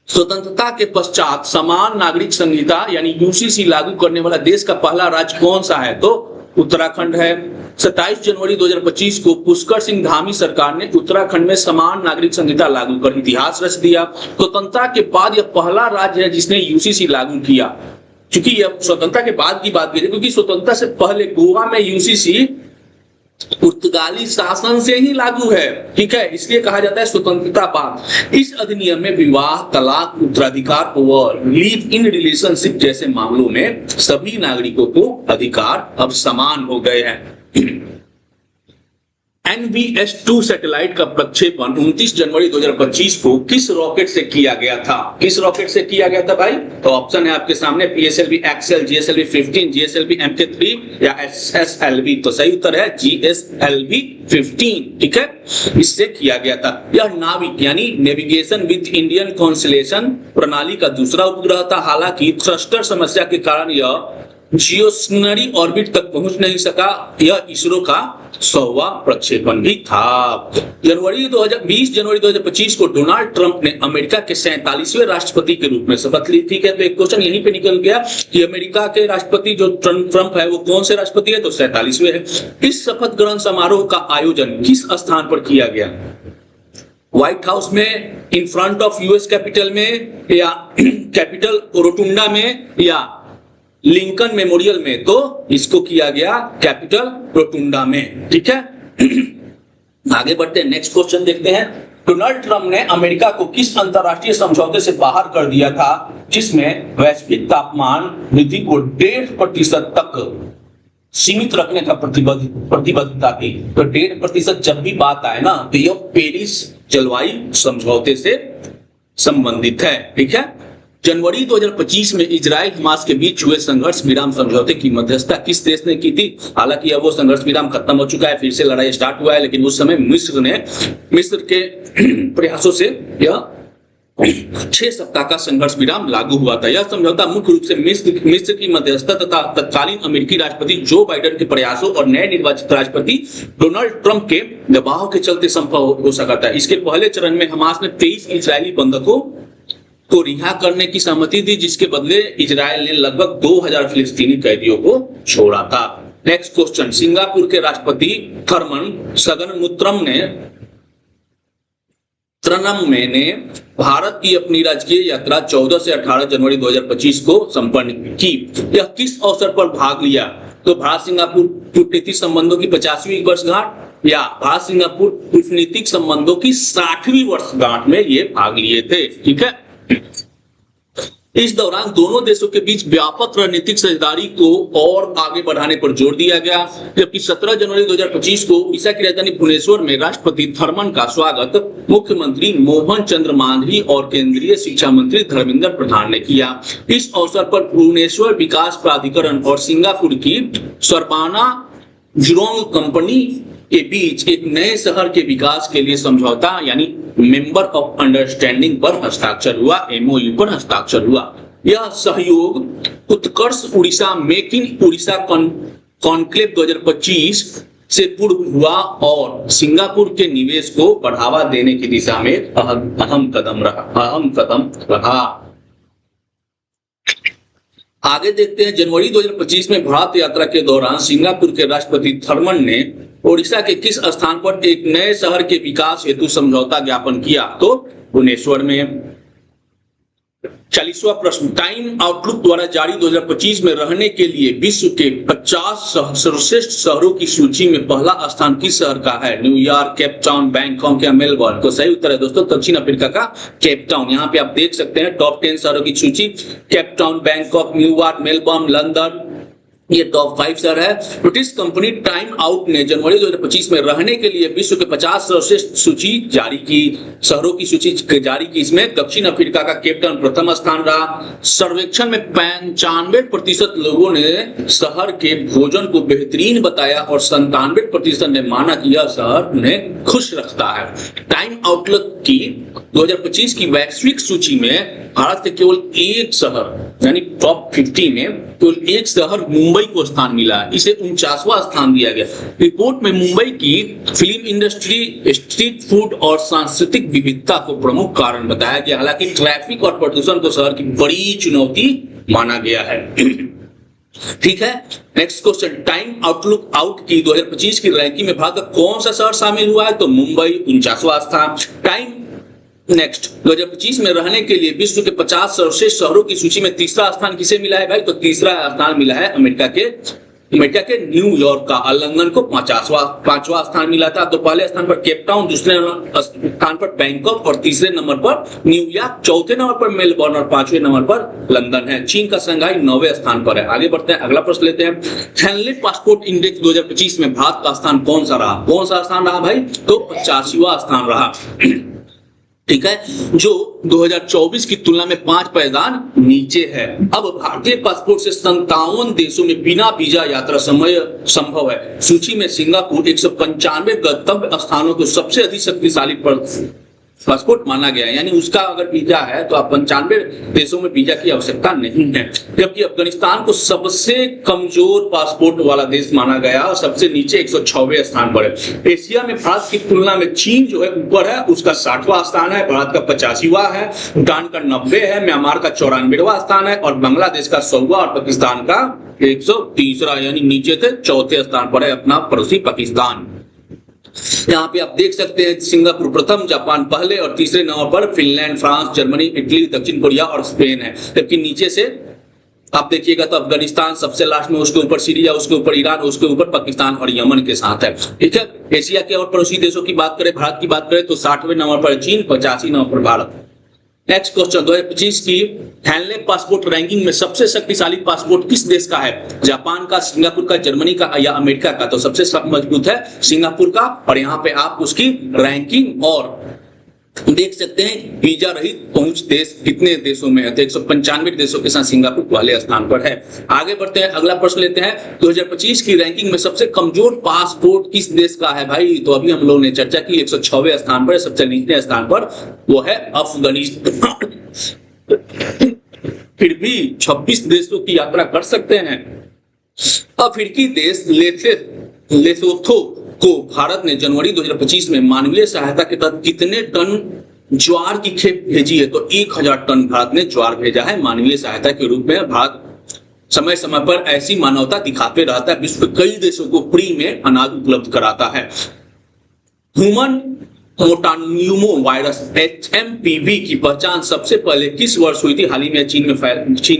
स्वतंत्रता के पश्चात समान नागरिक संहिता यानी यूसीसी लागू करने वाला देश का पहला राज्य कौन सा है? तो उत्तराखंड है। 27 जनवरी 2025 को पुष्कर सिंह धामी सरकार ने उत्तराखंड में समान नागरिक संहिता लागू कर इतिहास रच दिया। स्वतंत्रता के बाद यह पहला राज्य है जिसने यूसीसी लागू किया। क्योंकि यह स्वतंत्रता के बाद की बात की, क्योंकि स्वतंत्रता से पहले गोवा में यूसीसी पुर्तगाली शासन से ही लागू है, ठीक है, इसलिए कहा जाता है स्वतंत्रता बाद। इस अधिनियम में विवाह, तलाक, उत्तराधिकार और लिव इन रिलेशनशिप जैसे मामलों में सभी नागरिकों को अधिकार अब समान हो गए हैं। NVS-2 सैटेलाइट का प्रक्षेपण 29 जनवरी 2025 को किस रॉकेट से किया गया था? किस रॉकेट से किया गया था भाई? तो ऑप्शन है आपके सामने, PSLV XL, GSLV 15, GSLV MK3 या SSLV। तो सही उत्तर है GSLV 15, ठीक है, इससे किया गया था। यह नाविक यानी नेविगेशन विद इंडियन कॉन्स्टेलेशन प्रणाली का दूसरा उपग्रह था। हालांकि थ्रस्टर समस्या के कारण यह जियोस्टेशनरी ऑर्बिट तक पहुंच नहीं सका। यह इसरो का 100वां प्रक्षेपण भी था। 20 जनवरी 2025 को डोनाल्ड ट्रंप ने अमेरिका के 47वें राष्ट्रपति के रूप में शपथ ली। ठीक है, तो एक क्वेश्चन यहीं पे निकल गया कि अमेरिका के राष्ट्रपति जो ट्रंप है वो कौन से राष्ट्रपति है? तो 47वें है। इस शपथ ग्रहण समारोह का आयोजन किस स्थान पर किया गया? व्हाइट हाउस में, in front of US Capitol में, या कैपिटल रोटुंडा में, या लिंकन मेमोरियल में? तो इसको किया गया कैपिटल रोटुंडा में, ठीक है। आगे बढ़ते हैं, नेक्स्ट क्वेश्चन देखते हैं। डोनाल्ड ट्रंप ने अमेरिका को किस अंतरराष्ट्रीय समझौते से बाहर कर दिया था जिसमें वैश्विक तापमान वृद्धि को 1.5% तक सीमित रखने का प्रतिबद्धता थी? तो 1.5% जब भी बात आए ना तो यह पेरिस जलवायु समझौते से संबंधित है, ठीक है। जनवरी 2025 में इजराइल हमास के बीच हुए संघर्ष विराम समझौते की मध्यस्थता किस देश ने की थी? हालांकि अब वो संघर्ष विराम खत्म हो चुका है, फिर से लड़ाई स्टार्ट हुआ है, लेकिन उस समय मिस्र के प्रयासों से यह 6 सप्ताह का संघर्ष विराम लागू हुआ था। यह समझौता मुख्य रूप से मिस्र की मध्यस्थता तथा तत्कालीन अमेरिकी राष्ट्रपति जो बाइडेन के प्रयासों और नए निर्वाचित राष्ट्रपति डोनाल्ड ट्रंप के दबाव के चलते संभव हो सका था। इसके पहले चरण में हमास ने 23 इजरायली बंधकों को रिहा करने की सहमति दी, जिसके बदले इजरायल ने लगभग 2000 फिलिस्तीनी कैदियों को छोड़ा था। नेक्स्ट क्वेश्चन, सिंगापुर के राष्ट्रपति थर्मन त्रनममे ने भारत की अपनी राजकीय यात्रा 14 से 18 जनवरी 2025 को संपन्न की। यह किस अवसर पर भाग लिया? तो भारत सिंगापुर कूटनीतिक संबंधों की 50वीं वर्षगांठ या भारत सिंगापुर कूटनीतिक संबंधों की 60वीं वर्षगांठ में ये भाग लिए थे। ठीक है, इस दौरान दोनों देशों के बीच व्यापक रणनीतिक साझेदारी को और आगे बढ़ाने पर जोर दिया गया। जबकि 17 जनवरी 2025 को ओडिशा की राजधानी भुवनेश्वर में राष्ट्रपति थर्मन का स्वागत मुख्यमंत्री मोहन चंद्र मांझी और केंद्रीय शिक्षा मंत्री धर्मेंद्र प्रधान ने किया। इस अवसर पर भुवनेश्वर विकास प्राधिकरण और सिंगापुर की सरबाना जुरोंग कंपनी के बीच एक नए शहर के विकास के लिए समझौता यानी मेंबर ऑफ अंडरस्टैंडिंग पर हस्ताक्षर हुआ, एमओयू पर हस्ताक्षर हुआ। यह सहयोग Utkarsh Odisha make in Odisha conclave 2025 से पूर्व हुआ और सिंगापुर के निवेश को बढ़ावा देने की दिशा में अहम कदम रहा। आगे देखते हैं, जनवरी 2025 में भारत यात्रा के दौरान सिंगापुर के राष्ट्रपति थर्मन ने ओडिशा के किस स्थान पर एक नए शहर के विकास हेतु समझौता ज्ञापन किया? तो भुवनेश्वर में। 40वां प्रश्न, टाइम आउटलुक द्वारा जारी 2025 में रहने के लिए विश्व के 50 सर्वश्रेष्ठ शहरों की सूची में पहला स्थान किस शहर का है? न्यूयॉर्क, केप टाउन, बैंकॉक या मेलबर्न? तो सही उत्तर है दोस्तों दक्षिण अफ्रीका का केप टाउन। यहाँ पे आप देख सकते हैं टॉप 10 शहरों की सूची, Cape Town, Bangkok, New York, Melbourne, London, ये टॉप 5 शहर है। ब्रिटिश कंपनी टाइम आउट ने जनवरी 2025 में रहने के लिए विश्व के 50 सर्वश्रेष्ठ सूची जारी की, शहरों की सूची जारी की। इसमें दक्षिण अफ्रीका का केप टाउन प्रथम स्थान रहा। सर्वेक्षण में 95% लोगों ने शहर के भोजन को बेहतरीन बताया और 97% ने माना कि यह शहर उन्हें खुश रखता है। टाइम आउटलुक की 2025 की वैश्विक सूची में भारत के केवल एक शहर यानी टॉप 50 में केवल एक शहर मुंबई को स्थान मिला है, इसे 49वां स्थान दिया गया। रिपोर्ट में मुंबई की फिल्म इंडस्ट्री, स्ट्रीट फूड और सांस्कृतिक विविधता को प्रमुख कारण बताया गया। हालांकि ट्रैफिक और प्रदूषण को शहर की बड़ी चुनौती माना गया है। ठीक है, next question, time outlook out की 2025 की रैंकिंग में भारत का कौन सा शहर शामिल हुआ है? तो मुंबई 49वां स्थान। टाइम नेक्स्ट 2025 में रहने के लिए विश्व के 50 सर्वश्रेष्ठ शहरों की सूची में तीसरा स्थान किसे मिला है भाई? तो तीसरा स्थान मिला है अमेरिका के न्यूयॉर्क का। लंदन को 5वां स्थान मिला था। तो पहले स्थान पर केप टाउन, दूसरे स्थान पर बैंकॉक और तीसरे नंबर पर न्यूयॉर्क, चौथे नंबर पर मेलबर्न और 5वें नंबर पर लंदन है। चीन का शंघाई 9वें स्थान पर है। आगे बढ़ते हैं, अगला प्रश्न लेते हैं। हेनले पासपोर्ट इंडेक्स 2025 में भारत का स्थान कौन सा रहा? कौन सा स्थान रहा भाई? तो 85वां स्थान रहा। ठीक है, जो 2024 की तुलना में 5 पायदान नीचे है। अब भारतीय पासपोर्ट से 57 देशों में बिना वीजा यात्रा समय संभव है। सूची में सिंगापुर 195 गंतव्य स्थानों को सबसे अधिक शक्तिशाली पासपोर्ट माना गया है, यानी उसका अगर वीजा है तो आप 95 देशों में वीजा की आवश्यकता नहीं है। जबकि अफगानिस्तान को सबसे कमजोर पासपोर्ट वाला देश माना गया और सबसे नीचे 106वें स्थान पर है। एशिया में भारत की तुलना में चीन जो है ऊपर है, उसका 60वां स्थान है, भारत का 85वां है, भूटान का 90 है, म्यांमार का 94वां स्थान है और बांग्लादेश का 100वां और पाकिस्तान का 130वां, यानी नीचे से चौथे स्थान पर है अपना पड़ोसी पाकिस्तान। यहाँ पे आप देख सकते हैं सिंगापुर प्रथम, जापान पहले और तीसरे नंबर पर फिनलैंड, फ्रांस, जर्मनी, इटली, दक्षिण कोरिया और स्पेन है। जबकि नीचे से आप देखिएगा तो अफगानिस्तान सबसे लास्ट में, उसके ऊपर सीरिया, उसके ऊपर ईरान, उसके ऊपर पाकिस्तान और यमन के साथ है। ठीक है, एशिया के और पड़ोसी देशों की बात करें, भारत की बात करें तो 60वें नंबर पर चीन, 85 नंबर पर भारत। नेक्स्ट क्वेश्चन, 2025 की हेनले पासपोर्ट रैंकिंग में सबसे शक्तिशाली पासपोर्ट किस देश का है? जापान का, सिंगापुर का, जर्मनी का या अमेरिका का? तो सबसे मजबूत है सिंगापुर का। और यहाँ पे आप उसकी रैंकिंग और देख सकते हैं वीजा रहित पहुंच देश कितने देशों में है, तो 195 देशों के साथ सिंगापुर पहले स्थान पर है। आगे बढ़ते हैं, अगला प्रश्न लेते हैं। 2025 की रैंकिंग में सबसे कमजोर पासपोर्ट किस देश का है भाई? तो अभी हम लोगों ने चर्चा की 106वें स्थान पर, सबसे नीचे स्थान पर वो है अफगानिस्तान। फिर भी 26 देशों की यात्रा कर सकते हैं। अफ्रीकी देश लेसोथो को भारत ने जनवरी 2025 में मानवीय सहायता के तहत कितने टन ज्वार की खेप भेजी है? तो 1000 टन भारत ने ज्वार भेजा है मानवीय सहायता के रूप में। भारत समय समय पर ऐसी मानवता दिखाते रहता है, विश्व के कई देशों को फ्री में अनाज उपलब्ध कराता है। ह्यूमन मोटान्यूमो वायरस HMPV की पहचान सबसे पहले किस वर्ष हुई थी? हाल ही में चीन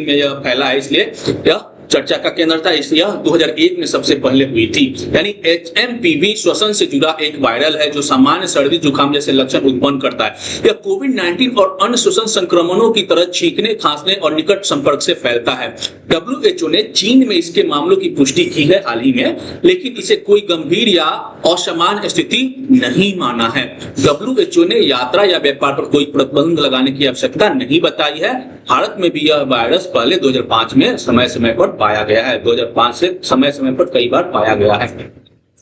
में यह फैला है, इसलिए यह चर्चा का केंद्र था। यह 2001 में सबसे पहले हुई थी। यानी HMPV श्वसन से जुड़ा एक वायरल है जो सामान्य सर्दी जुकाम जैसे लक्षण उत्पन्न करता है। यह कोविड-19 और अन्य श्वसन संक्रमणों की तरह छींकने, खांसने और निकट संपर्क से फैलता है। WHO ने चीन में इसके मामलों की पुष्टि की है हाल ही में, लेकिन इसे कोई गंभीर या असामान्य स्थिति नहीं माना है। WHO ने यात्रा या व्यापार पर कोई प्रतिबंध लगाने की आवश्यकता नहीं बताई है। भारत में भी यह वायरस पहले 2005 में समय समय पर पाया गया है। 2005 से समय समय पर कई बार पाया गया है,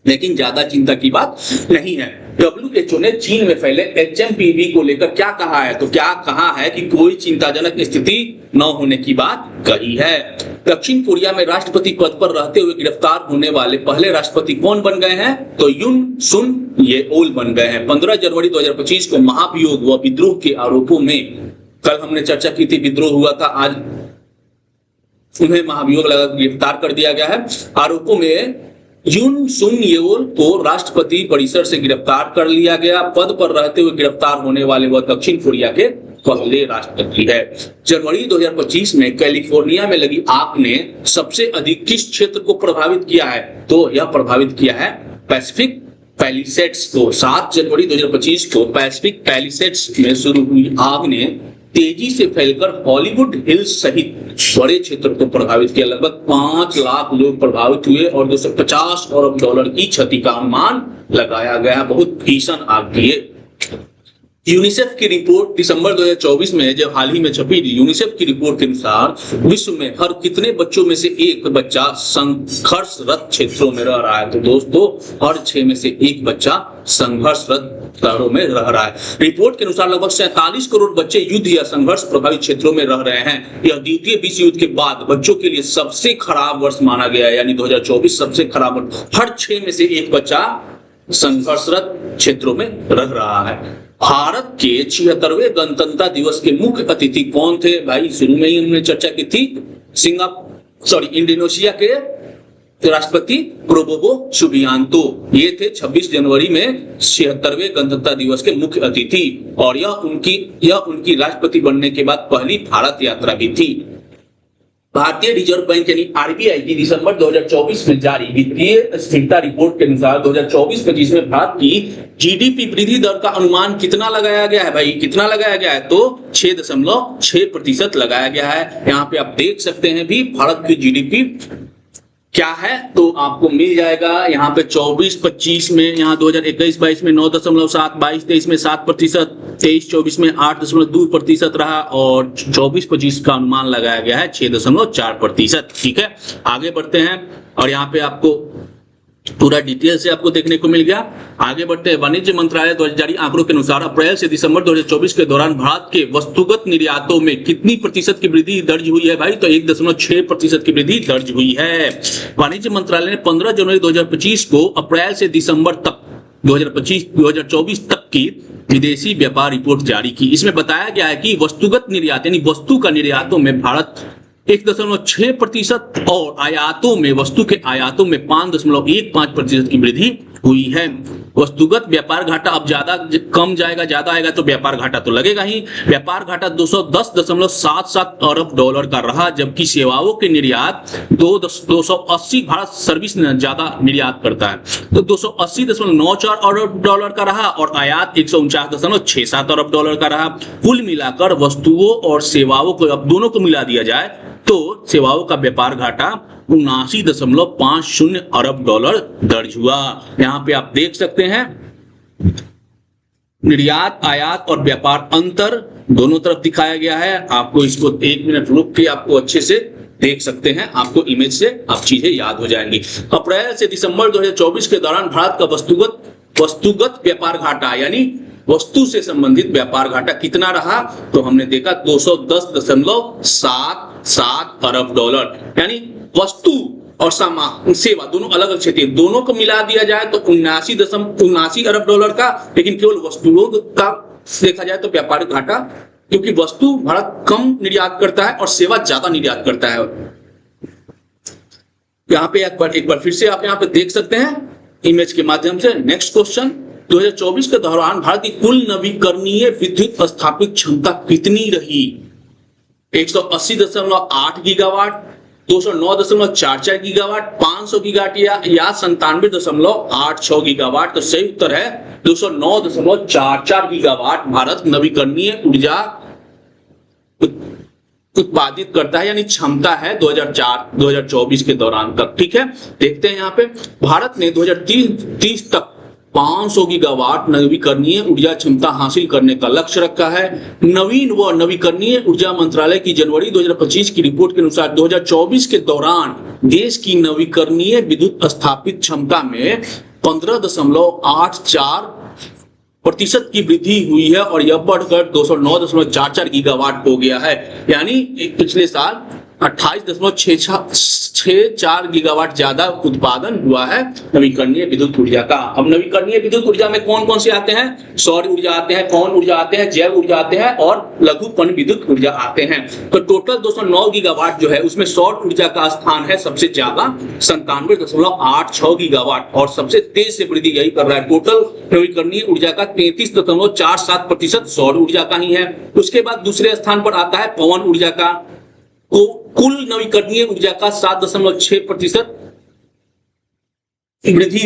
लेकिन ज्यादा चिंता की बात नहीं है। WHO ने चीन में फैले HMPV को लेकर क्या कहा है? तो क्या कहा है कि कोई चिंताजनक स्थिति न होने की बात कही है। दक्षिण कोरिया में राष्ट्रपति पद पर रहते हुए गिरफ्तार होने वाले पहले राष्ट्रपति कौन बन गए हैं? तो यून सुन येओल बन गए हैं। 15 जनवरी 2025 को महाभियोग व विद्रोह के आरोपों में, कल हमने चर्चा की थी विद्रोह हुआ था, आज उन्हें महाभियोग लगा गिरफ्तार कर दिया गया है। आरोपों में यून सुन येओल को राष्ट्रपति परिसर से गिरफ्तार कर लिया गया। पद पर रहते हुए गिरफ्तार होने वाले वह दक्षिण कोरिया के पहले राष्ट्रपति है। जनवरी 2025 में कैलिफोर्निया में लगी आग ने सबसे अधिक किस क्षेत्र को प्रभावित किया है? तो यह प्रभावित किया है पैसिफिक पैलिसेड्स को। 7 जनवरी 2025 को पैसिफिक पैलिसेड्स में शुरू हुई आग ने तेजी से फैलकर हॉलीवुड हिल्स सहित बड़े क्षेत्र को प्रभावित किया। लगभग 5 लाख लोग प्रभावित हुए और 250 अरब डॉलर की क्षति का अनुमान लगाया गया। बहुत भीषण आग थी। यूनिसेफ की रिपोर्ट दिसंबर 2024 में जब हाल ही में छपी थी, यूनिसेफ की रिपोर्ट के अनुसार विश्व में हर कितने बच्चों में से एक बच्चा संघर्षरत क्षेत्रों में रह रहा है? तो दोस्तों हर 6 में से एक बच्चा संघर्षरत शहरों में रह रहा है। रिपोर्ट के अनुसार लगभग 47 करोड़ बच्चे युद्ध या संघर्ष प्रभावित क्षेत्रों में रह रहे हैं। यह द्वितीय विश्व युद्ध के बाद बच्चों के लिए सबसे खराब वर्ष माना गया है, यानी 2024 सबसे खराब वर्ष। हर 6 में से एक बच्चा संघर्षरत क्षेत्रों में रह रहा है। भारत के 76वें गणतंत्र दिवस के मुख्य अतिथि कौन थे? भाई शुरू में ही हमने चर्चा की थी, इंडोनेशिया के राष्ट्रपति प्रोबोवो सुबियांतो। ये थे 26 जनवरी में 76वें गणतंत्र दिवस के मुख्य अतिथि, और यह उनकी राष्ट्रपति बनने के बाद पहली भारत यात्रा भी थी। भारतीय रिजर्व बैंक यानी RBI की दिसंबर 2024 में जारी वित्तीय स्थिरता रिपोर्ट के अनुसार 2024-25 में भारत की GDP वृद्धि दर का अनुमान कितना लगाया गया है? भाई कितना लगाया गया है? तो 6.6% लगाया गया है। यहाँ पे आप देख सकते हैं भी भारत की GDP क्या है, तो आपको मिल जाएगा यहाँ पे 24-25 में, यहाँ 2021-22 में 9.7, 22-23 में 7%, 23-24 में 8.2% रहा, और 24-25 का अनुमान लगाया गया है 6.4%। ठीक है, आगे बढ़ते हैं और यहाँ पे आपको पूरा डिटेल से आपको देखने को मिल गया। आगे बढ़ते हैं। वाणिज्य मंत्रालय द्वारा जारी आंकड़ों के अनुसार अप्रैल से दिसंबर 2024 के दौरान भारत के वस्तुगत निर्यातों में कितनी प्रतिशत की वृद्धि दर्ज हुई है? भाई तो 1.6% की वृद्धि दर्ज हुई है। वाणिज्य मंत्रालय ने 15 जनवरी 2025 को अप्रैल से दिसंबर तक 2024 तक की विदेशी व्यापार रिपोर्ट जारी की। इसमें बताया गया है कि वस्तुगत निर्यात यानी वस्तु का निर्यातों में भारत 1.6% और आयातों में, वस्तु के आयातों में 5.15% की वृद्धि हुई है। वस्तुगत व्यापार घाटा अब ज्यादा कम जाएगा, ज्यादा आएगा तो व्यापार घाटा तो लगेगा ही। व्यापार घाटा 210.77 अरब डॉलर का रहा, जबकि सेवाओं के निर्यात 280, भारत सर्विस ज्यादा निर्यात करता है तो 280.94 अरब डॉलर का रहा, और आयात 149.67 अरब डॉलर का रहा। कुल मिलाकर वस्तुओं और सेवाओं को अब दोनों को मिला दिया जाए तो सेवाओं का व्यापार घाटा 79.50 अरब डॉलर दर्ज हुआ। यहाँ पे आप देख सकते हैं निर्यात, आयात और व्यापार अंतर दोनों तरफ दिखाया गया है। आपको इसको 1 मिनट रुक के आपको अच्छे से देख सकते हैं, आपको इमेज से आप चीजें याद हो जाएंगी। अप्रैल से दिसंबर 2024 के दौरान भारत का वस्तुगत व्यापार घाटा यानी वस्तु से संबंधित व्यापार घाटा कितना रहा, तो हमने देखा 210.77 अरब डॉलर, यानी वस्तु और सेवा दोनों अलग अलग क्षेत्र, दोनों को मिला दिया जाए तो 79 अरब डॉलर का, लेकिन केवल वस्तुओं का देखा जाए तो व्यापारिक घाटा, क्योंकि वस्तु भारत कम निर्यात करता है और सेवा ज्यादा निर्यात करता है। यहाँ पे एक बार फिर से आप यहाँ पे देख सकते हैं इमेज के माध्यम से। नेक्स्ट क्वेश्चन, 2024 के दौरान भारत की कुल नवीकरणीय विद्युत स्थापित क्षमता कितनी रही? 180.8 गीगावाट, 209.44 गीगावाट, 500 गीगावाट या 97.86 गीगावाट। तो सही उत्तर है 209.44 गीगावाट भारत नवीकरणीय ऊर्जा उत्पादित करता है, यानी क्षमता है 2024 के दौरान तक। ठीक है, देखते हैं यहाँ पे भारत ने 2030 तक 500 गीगावाट नवीकरणीय ऊर्जा क्षमता हासिल करने का लक्ष्य रखा है। नवीन व नवीकरणीय ऊर्जा मंत्रालय की जनवरी 2025 की रिपोर्ट के अनुसार 2024 के दौरान देश की नवीकरणीय विद्युत स्थापित क्षमता में 15.84% की वृद्धि हुई है और यह बढ़कर 209.44 गीगावाट हो गया है, यानी पिछले साल 28.64 गीगावाट ज्यादा उत्पादन हुआ है नवीकरणीय विद्युत ऊर्जा का। अब नवीकरणीय विद्युत ऊर्जा में कौन कौन से आते हैं? सौर ऊर्जा आते हैं, पवन ऊर्जा आते हैं, जैव ऊर्जा आते हैं और लघु पन विद्युत ऊर्जा आते हैं। तो टोटल 209 गीगावाट जो है उसमें सौर ऊर्जा का स्थान है सबसे ज्यादा 97.86 गीगावाट, और सबसे तेज से वृद्धि यही कर रहा है। टोटल नवीकरणीय ऊर्जा का 33.47% सौर ऊर्जा का ही है। उसके बाद दूसरे स्थान पर आता है पवन ऊर्जा का, कुल नवीकरणीय ऊर्जा का 7.6% वृद्धि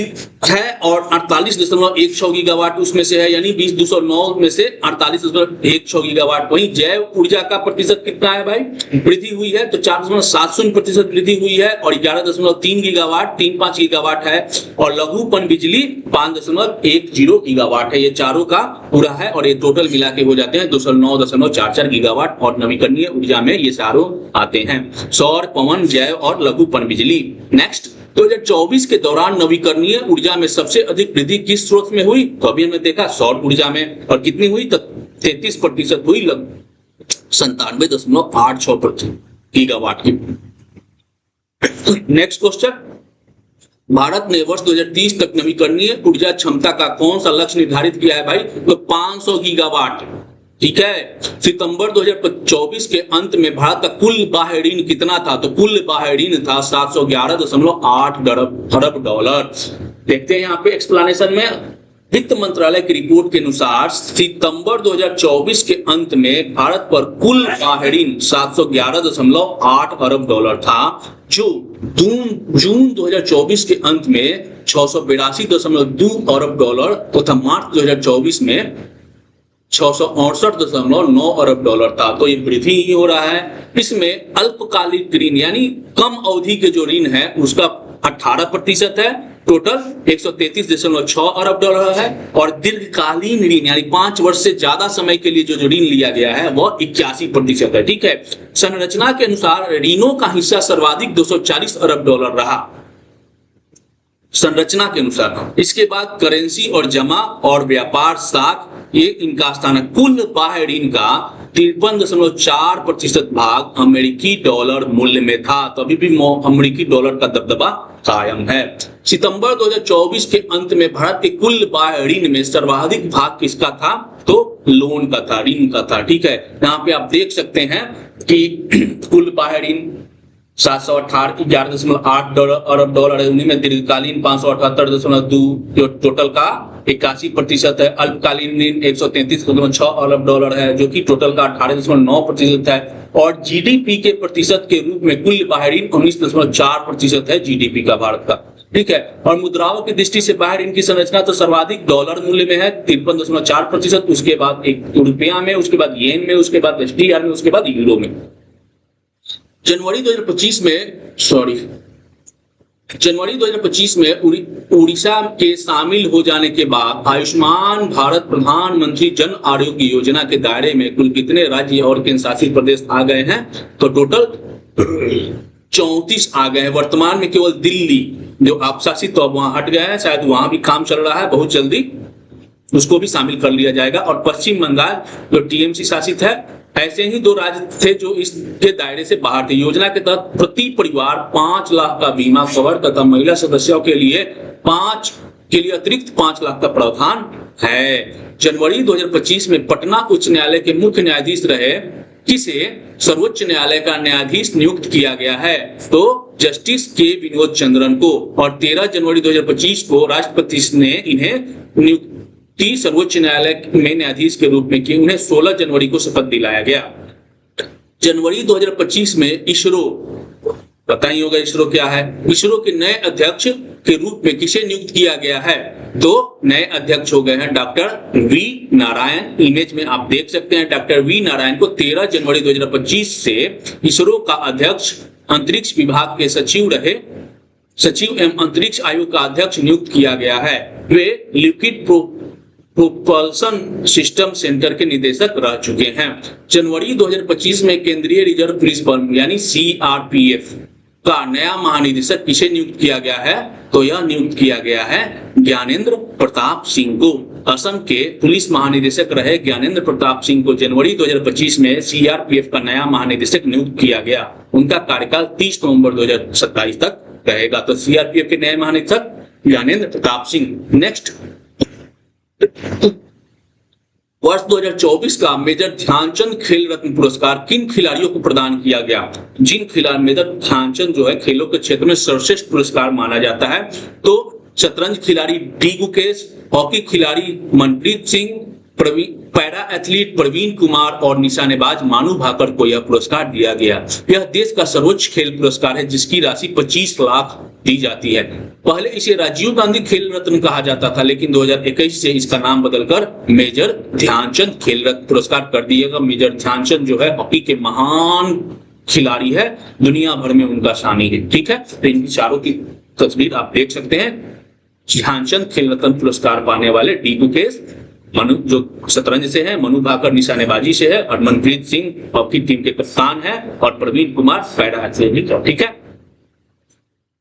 है और 48.16 गीगावाट उसमें से है, यानी 20,209 में से 48.16 गीगावाट। वहीं जैव ऊर्जा का प्रतिशत कितना है भाई? वृद्धि हुई है तो 4.70% वृद्धि हुई है और 11.3 गीगावाट 35 गीगावाट है, और लघु पन बिजली 5.10 गीगावाट है। ये चारों का पूरा है और ये टोटल मिला के हो जाते हैं 209.44 गीगावाट, और नवीकरणीय ऊर्जा में ये चारों आते हैं, सौर, पवन, जैव और लघु पन बिजली। नेक्स्ट, 2024 के दौरान नवीकरणीय ऊर्जा में सबसे अधिक वृद्धि किस स्रोत में हुई? तो अभी हमने देखा सौर ऊर्जा में, और कितनी हुई? तो 33% हुई, 97.86 गीगावाट की। नेक्स्ट क्वेश्चन, भारत ने वर्ष 2030 तक नवीकरणीय ऊर्जा क्षमता का कौन सा लक्ष्य निर्धारित किया है भाई? तो 500 गीगावाट। ठीक है, सितंबर 2024 के अंत में भारत का कुल बाह्य ऋण कितना था? तो कुल बाह्य ऋण था 711.8 अरब डॉलर। देखते हैं यहाँ पे एक्सप्लेनेशन में, वित्त मंत्रालय की रिपोर्ट के अनुसार सितंबर 2024 के अंत में भारत पर कुल बाह्य ऋण 711.8 अरब डॉलर था, जो जून 2024 के अंत में 682.2 अरब डॉलर तथा मार्च 2024 में 668.9 अरब डॉलर था। तो ये वृद्धि ही हो रहा है। इसमें अल्पकालिक ऋण यानी कम अवधि के जो ऋण है उसका 18% है, टोटल 133.6 अरब डॉलर है, और दीर्घकालीन ऋण यानी 5 वर्ष से ज्यादा समय के लिए जो ऋण लिया गया है वह 81% है। ठीक है, संरचना के अनुसार ऋणों का हिस्सा सर्वाधिक 240 अरब डॉलर रहा संरचना के अनुसार। इसके बाद करेंसी और जमा और व्यापार साख, ये इनका स्थान है। कुल बाह्य ऋण का 53.4% भाग अमेरिकी डॉलर मूल्य में था, तो अभी भी अमेरिकी डॉलर का दबदबा कायम है। सितंबर 2024 के अंत में भारत के कुल बाह्य ऋण में सर्वाधिक भाग किसका था? तो लोन का था, ऋण का था। ठीक है, यहाँ पे आप देख सकते हैं कि कुल बाह्य ऋण 711.8 अरब डॉलर है, उन्हीं में दीर्घकालीन 578.2 जो टोटल का 81% है। अल्पकालीन ऋण 133.6 अरब डॉलर है जो कि टोटल का 18.9% है, और जीडीपी के प्रतिशत के रूप में कुल बाह्य ऋण 19.4% है जीडीपी का भारत का। ठीक है, और मुद्राओं की दृष्टि से बाह्य ऋण की संरचना तो सर्वाधिक डॉलर मूल्य में है 53.4%, उसके बाद एक रुपया में, उसके बाद येन में, उसके बाद एसडीआर में, उसके बाद यूरो में। जनवरी 2025 में जनवरी 2025 में उड़ीसा के शामिल हो जाने के बाद आयुष्मान भारत प्रधानमंत्री जन आरोग्य योजना के दायरे में कुल कितने राज्य और केंद्र शासित प्रदेश आ गए हैं? तो टोटल 34 आ गए हैं। वर्तमान में केवल दिल्ली जो आप शासित तो वहां हट गया है, शायद वहां भी काम चल रहा है, बहुत जल्दी उसको भी शामिल कर लिया जाएगा। और पश्चिम बंगाल जो टीएमसी शासित है, ऐसे ही 2 राज्य थे जो इसके दायरे से बाहर थे। योजना के तहत प्रति परिवार 5 लाख का बीमा कवर तथा महिला सदस्यों के लिए अतिरिक्त 5 लाख का प्रावधान है। जनवरी 2025 में पटना उच्च न्यायालय के मुख्य न्यायाधीश रहे किसे सर्वोच्च न्यायालय का न्यायाधीश नियुक्त किया गया है? तो जस्टिस के विनोद चंद्रन को। और 13 जनवरी 2025 को राष्ट्रपति ने इन्हें नियुक्त सर्वोच्च न्यायालय में न्यायाधीश के रूप में की। उन्हें 16 जनवरी को शपथ दिलाया गया। जनवरी 2025 में इसरो, पता ही होगा इसरो क्या है, इसरो के नए अध्यक्ष के रूप में किसे नियुक्त किया गया है? तो नए अध्यक्ष हो गए हैं डॉक्टर वी नारायण। इमेज में आप देख सकते हैं डॉक्टर वी नारायण को 13 जनवरी 2025 से इसरो का अध्यक्ष, अंतरिक्ष विभाग के सचिव एवं अंतरिक्ष आयोग का अध्यक्ष नियुक्त किया गया है। वे लिक्विड प्रोपल्सन सिस्टम सेंटर के निदेशक रह चुके हैं। जनवरी 2025 में केंद्रीय रिजर्व पुलिस बल यानी सीआरपीएफ का नया महानिदेशक किसे नियुक्त किया गया है? तो यह नियुक्त किया गया है ज्ञानेंद्र प्रताप सिंह को। असम के पुलिस महानिदेशक रहे ज्ञानेंद्र प्रताप सिंह को जनवरी 2025 में सीआरपीएफ का नया महानिदेशक नियुक्त किया गया। उनका कार्यकाल 30 नवंबर 2027 तक रहेगा। तो सीआरपीएफ के नए महानिदेशक ज्ञानेंद्र प्रताप सिंह। नेक्स्ट, वर्ष 2024 का मेजर ध्यानचंद खेल रत्न पुरस्कार किन खिलाड़ियों को प्रदान किया गया? जिन खिलाड़ी, मेजर ध्यानचंद जो है खेलों के क्षेत्र में सर्वश्रेष्ठ पुरस्कार माना जाता है। तो शतरंज खिलाड़ी डी गुकेश, हॉकी खिलाड़ी मनप्रीत सिंह, पैरा एथलीट प्रवीण कुमार और निशानेबाज मानू भाकर को यह पुरस्कार दिया गया। यह देश का सर्वोच्च खेल पुरस्कार है जिसकी राशि 25 लाख दी जाती है। पहले इसे राजीव गांधी खेल रत्न कहा जाता था, लेकिन 2021 से इसका नाम बदलकर मेजर ध्यानचंद खेल रत्न पुरस्कार कर दिया गया। मेजर ध्यानचंद जो है हॉकी के महान खिलाड़ी है, दुनिया भर में उनका शानी है। ठीक है, तो इन चारों की तस्वीर आप देख सकते हैं। ध्यानचंद खेल रत्न पुरस्कार पाने वाले डी गुकेश मनु जो शतरंज से है, मनु भाकर निशानेबाजी से है, और मनप्रीत सिंह हॉकी टीम के कप्तान है, और प्रवीण कुमार पैरा एथलीट। ठीक है,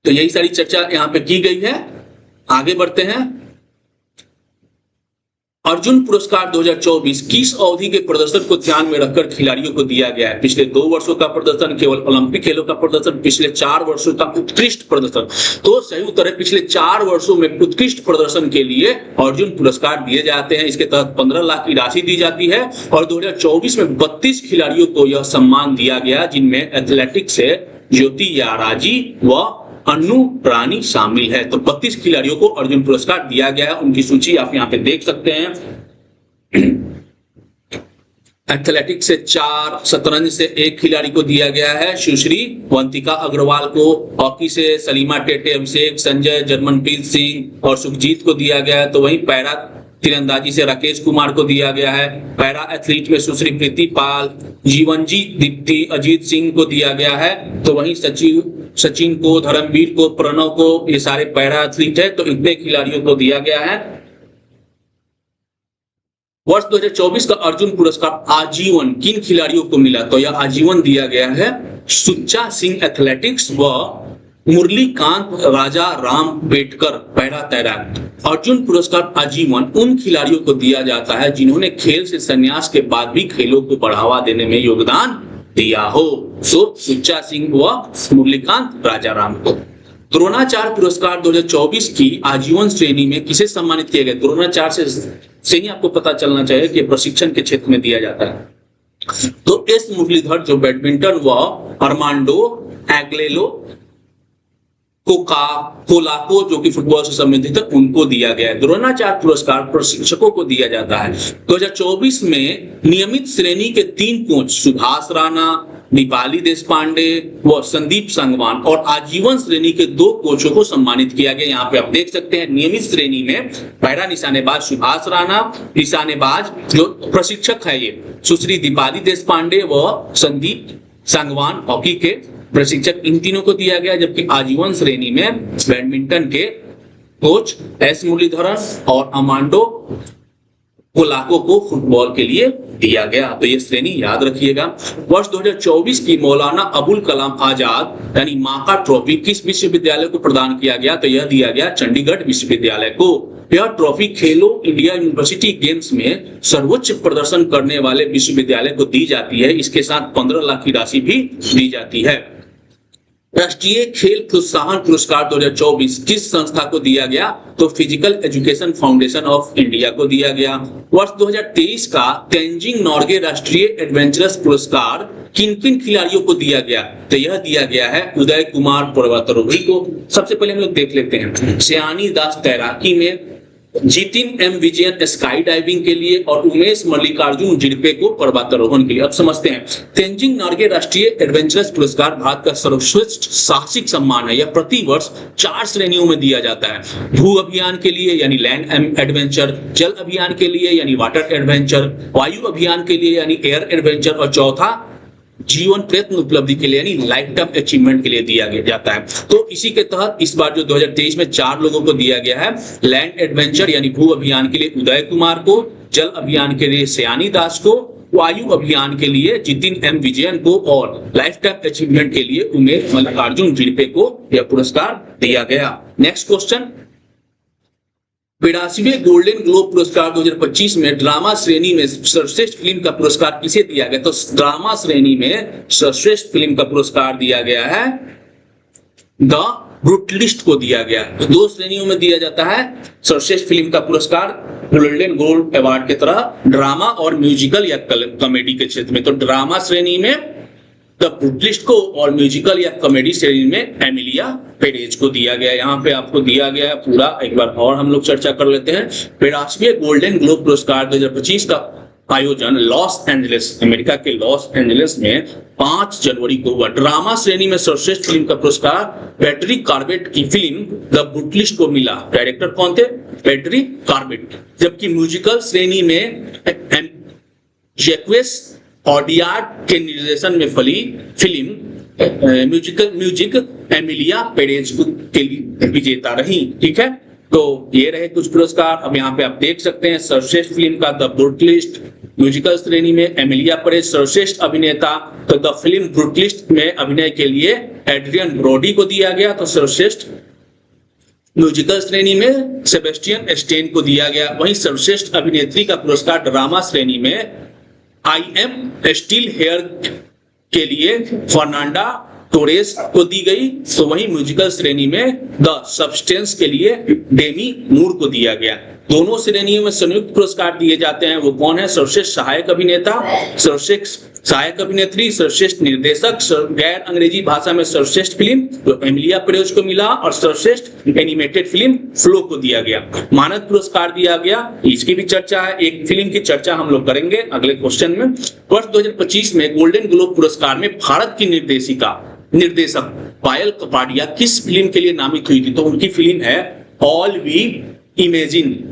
तो यही सारी चर्चा यहाँ पे की गई है। आगे बढ़ते हैं। अर्जुन पुरस्कार 2024 किस अवधि के प्रदर्शन को ध्यान में रखकर खिलाड़ियों को दिया गया है? पिछले 2 वर्षों का प्रदर्शन, केवल ओलंपिक खेलों का प्रदर्शन, पिछले 4 वर्षों का उत्कृष्ट प्रदर्शन। तो सही उत्तर है पिछले 4 वर्षों में उत्कृष्ट प्रदर्शन के लिए अर्जुन पुरस्कार दिए जाते हैं। इसके तहत 15 लाख की राशि दी जाती है। और 2024 में 32 खिलाड़ियों को यह सम्मान दिया गया, जिनमें एथलेटिक्स से ज्योति याराजी व अन्नू रानी शामिल है। तो 32 खिलाड़ियों को अर्जुन पुरस्कार दिया गया है। उनकी सूची आप यहाँ पे देख सकते हैं। एथलेटिक्स से 4, शतरंज से 1 खिलाड़ी को दिया गया है, सुश्री वंतिका अग्रवाल को। हॉकी से सलीमा टेटे, अभिषेक, संजय, जर्मनप्रीत सिंह और सुखजीत को दिया गया है। तो वहीं पैरा तीरंदाजी से राकेश कुमार को दिया गया है। पैरा एथलीट में सुश्री प्रीति पाल, जीवनजी दीप्ति, अजीत सिंह को दिया गया है। तो वहीं सचिन को, धर्मवीर को, प्रणव को, ये सारे पैरा एथलीट है। तो इतने खिलाड़ियों को दिया गया है। वर्ष 2024 का अर्जुन पुरस्कार आजीवन किन खिलाड़ियों को मिला? तो यह आजीवन दिया गया है सुच्चा सिंह एथलेटिक्स व मुरलीकांत राजा राम बेटकर पैरा तैराक। अर्जुन पुरस्कार आजीवन उन खिलाड़ियों को दिया जाता है जिन्होंने खेल से संन्यास के बाद भी खेलों को बढ़ावा देने में योगदान दिया हो। सो सुच्चा सिंह व मुरलीकांत राजा राम को। द्रोणाचार्य पुरस्कार 2024 की आजीवन श्रेणी में किसे सम्मानित किया गया? द्रोणाचार्य से ही आपको पता चलना चाहिए कि प्रशिक्षण के क्षेत्र में दिया जाता है। तो एस मुरलीधर जो बैडमिंटन व अर्मांडो एग्लेलो कोलाको जो कि फुटबॉल से संबंधित है, उनको दिया गया है। द्रोणाचार्य पुरस्कार प्रशिक्षकों को दिया जाता है। 2024 में नियमित श्रेणी के 3 कोच सुभाष राणा, दीपाली देशपांडे व संदीप संगवान और आजीवन श्रेणी के 2 कोचों को सम्मानित किया गया। यहाँ पे आप देख सकते हैं नियमित श्रेणी में पैरा निशानेबाज सुभाष राणा, निशानेबाज जो प्रशिक्षक है ये सुश्री दीपाली देशपांडे व संदीप संगवान हॉकी के, प्रशिक्षक इन तीनों को दिया गया, जबकि आजीवन श्रेणी में बैडमिंटन के कोच एस मुरलीधरन और अमांडो पोलाको को फुटबॉल के लिए दिया गया। तो ये श्रेणी याद रखिएगा। वर्ष 2024 की मौलाना अबुल कलाम आजाद यानी माका ट्रॉफी किस विश्वविद्यालय को प्रदान किया गया? तो यह दिया गया चंडीगढ़ विश्वविद्यालय को। यह ट्रॉफी खेलो इंडिया यूनिवर्सिटी गेम्स में सर्वोच्च प्रदर्शन करने वाले विश्वविद्यालय को दी जाती है। इसके साथ 15 लाख की राशि भी दी जाती है। राष्ट्रीय खेल प्रोत्साहन पुरस्कार 2024 किस संस्था को दिया गया? तो physical education foundation of India को दिया गया। वर्ष 2023 का तेंजिंग नॉर्गे राष्ट्रीय एडवेंचरस पुरस्कार किन किन खिलाड़ियों को दिया गया? तो यह दिया गया है उदय कुमार पर्वतारोही को। सबसे पहले हम लोग देख लेते हैं। सयानी दास तैराकी में, Jitin M Vijayan sky diving के लिए और उमेश मल्लिकार्जुन जिरपे को पर्वतारोहण के लिए। अब समझते हैं। तेंजिंग नॉर्गे राष्ट्रीय एडवेंचरस पुरस्कार भारत का सर्वश्रेष्ठ साहसिक सम्मान है। यह प्रति वर्ष 4 श्रेणियों में दिया जाता है। भू अभियान के लिए यानी लैंड एडवेंचर, जल अभियान के लिए यानी वाटर एडवेंचर, वायु अभियान के लिए यानी एयर एडवेंचर और चौथा जीवन प्रयत्न उपलब्धि के लिए यानी लाइफ टाइम अचीवमेंट के लिए दिया जाता है। तो इसी के तहत इस बार जो 2023 में 4 लोगों को दिया गया है। लैंड एडवेंचर यानी भू अभियान के लिए उदय कुमार को, जल अभियान के लिए सयानी दास को, वायु अभियान के लिए जितिन एम विजयन को और लाइफ टाइम अचीवमेंट के लिए उमेश मल्लिकार्जुन जिरपे को यह पुरस्कार दिया गया। Next question. 82वें गोल्डन ग्लोब पुरस्कार 2025 में ड्रामा श्रेणी में सर्वश्रेष्ठ फिल्म का पुरस्कार किसे दिया गया? तो ड्रामा श्रेणी में सर्वश्रेष्ठ फिल्म का पुरस्कार दिया गया है द ब्रूटलिस्ट को दिया गया। तो 2 श्रेणियों में दिया जाता है सर्वश्रेष्ठ फिल्म का पुरस्कार गोल्डन ग्लोब अवार्ड की तरह, ड्रामा और म्यूजिकल या कॉमेडी के क्षेत्र में। तो ड्रामा श्रेणी में द ब्रूटलिस्ट को और म्यूजिकल या कॉमेडी श्रेणी में एमिलिया पेरेज को दिया गया। यहाँ पे आपको दिया गया है पूरा, एक बार और हम लोग चर्चा कर लेते हैं। 82वें गोल्डन ग्लोब पुरस्कार 2025 का आयोजन लॉस एंजलिस, अमेरिका के लॉस एंजलिस में 5 जनवरी को हुआ। ड्रामा श्रेणी में सर्वश्रेष्ठ फिल्म का पुरस्कार पैट्रिक कार्बेट की फिल्म द ब्रूटलिस्ट को मिला। डायरेक्टर कौन थे? Patrick Corbett. जबकि म्यूजिकल श्रेणी में जैक्वेस ऑडियार्ड के निर्देशन में फली फिल्म म्यूजिक एमिलिया पेरेज के लिए विजेता रही। ठीक है, तो ये रहे कुछ पुरस्कार। अब यहाँ पे आप देख सकते हैं सर्वश्रेष्ठ फिल्म का द ब्रूटलिस्ट, म्यूजिकल श्रेणी में एमिलिया पेरेज, सर्वश्रेष्ठ अभिनेता तो द फिल्म ब्रूटलिस्ट में अभिनय के लिए एड्रियन ब्रोडी को दिया गया। तो सर्वश्रेष्ठ म्यूजिकल श्रेणी में सेबेस्टियन स्टेन को दिया गया। वहीं सर्वश्रेष्ठ अभिनेत्री का पुरस्कार ड्रामा श्रेणी में आई एम स्टिल हेयर के लिए फर्नांडा टोरेस को दी गई। तो वहीं म्यूजिकल श्रेणी में द सब्सटेंस के लिए डेमी मूर को दिया गया। दोनों श्रेणियों में संयुक्त पुरस्कार दिए जाते हैं। वो कौन है? सर्वश्रेष्ठ सहायक अभिनेता, सर्वश्रेष्ठ सहायक अभिनेत्री, सर्वश्रेष्ठ निर्देशक, गैर अंग्रेजी भाषा में सर्वश्रेष्ठ फिल्म तो एमिलिया पेरेज को मिला और सर्वश्रेष्ठ एनिमेटेड फिल्म फ्लो को दिया गया। मानद पुरस्कार दिया गया, इसकी भी चर्चा है, एक फिल्म की चर्चा हम लोग करेंगे अगले क्वेश्चन में। वर्ष 2025 में गोल्डन ग्लोब पुरस्कार में भारत की निर्देशक पायल कपाडिया किस फिल्म के लिए नामित हुई थी? तो उनकी फिल्म है all we imagine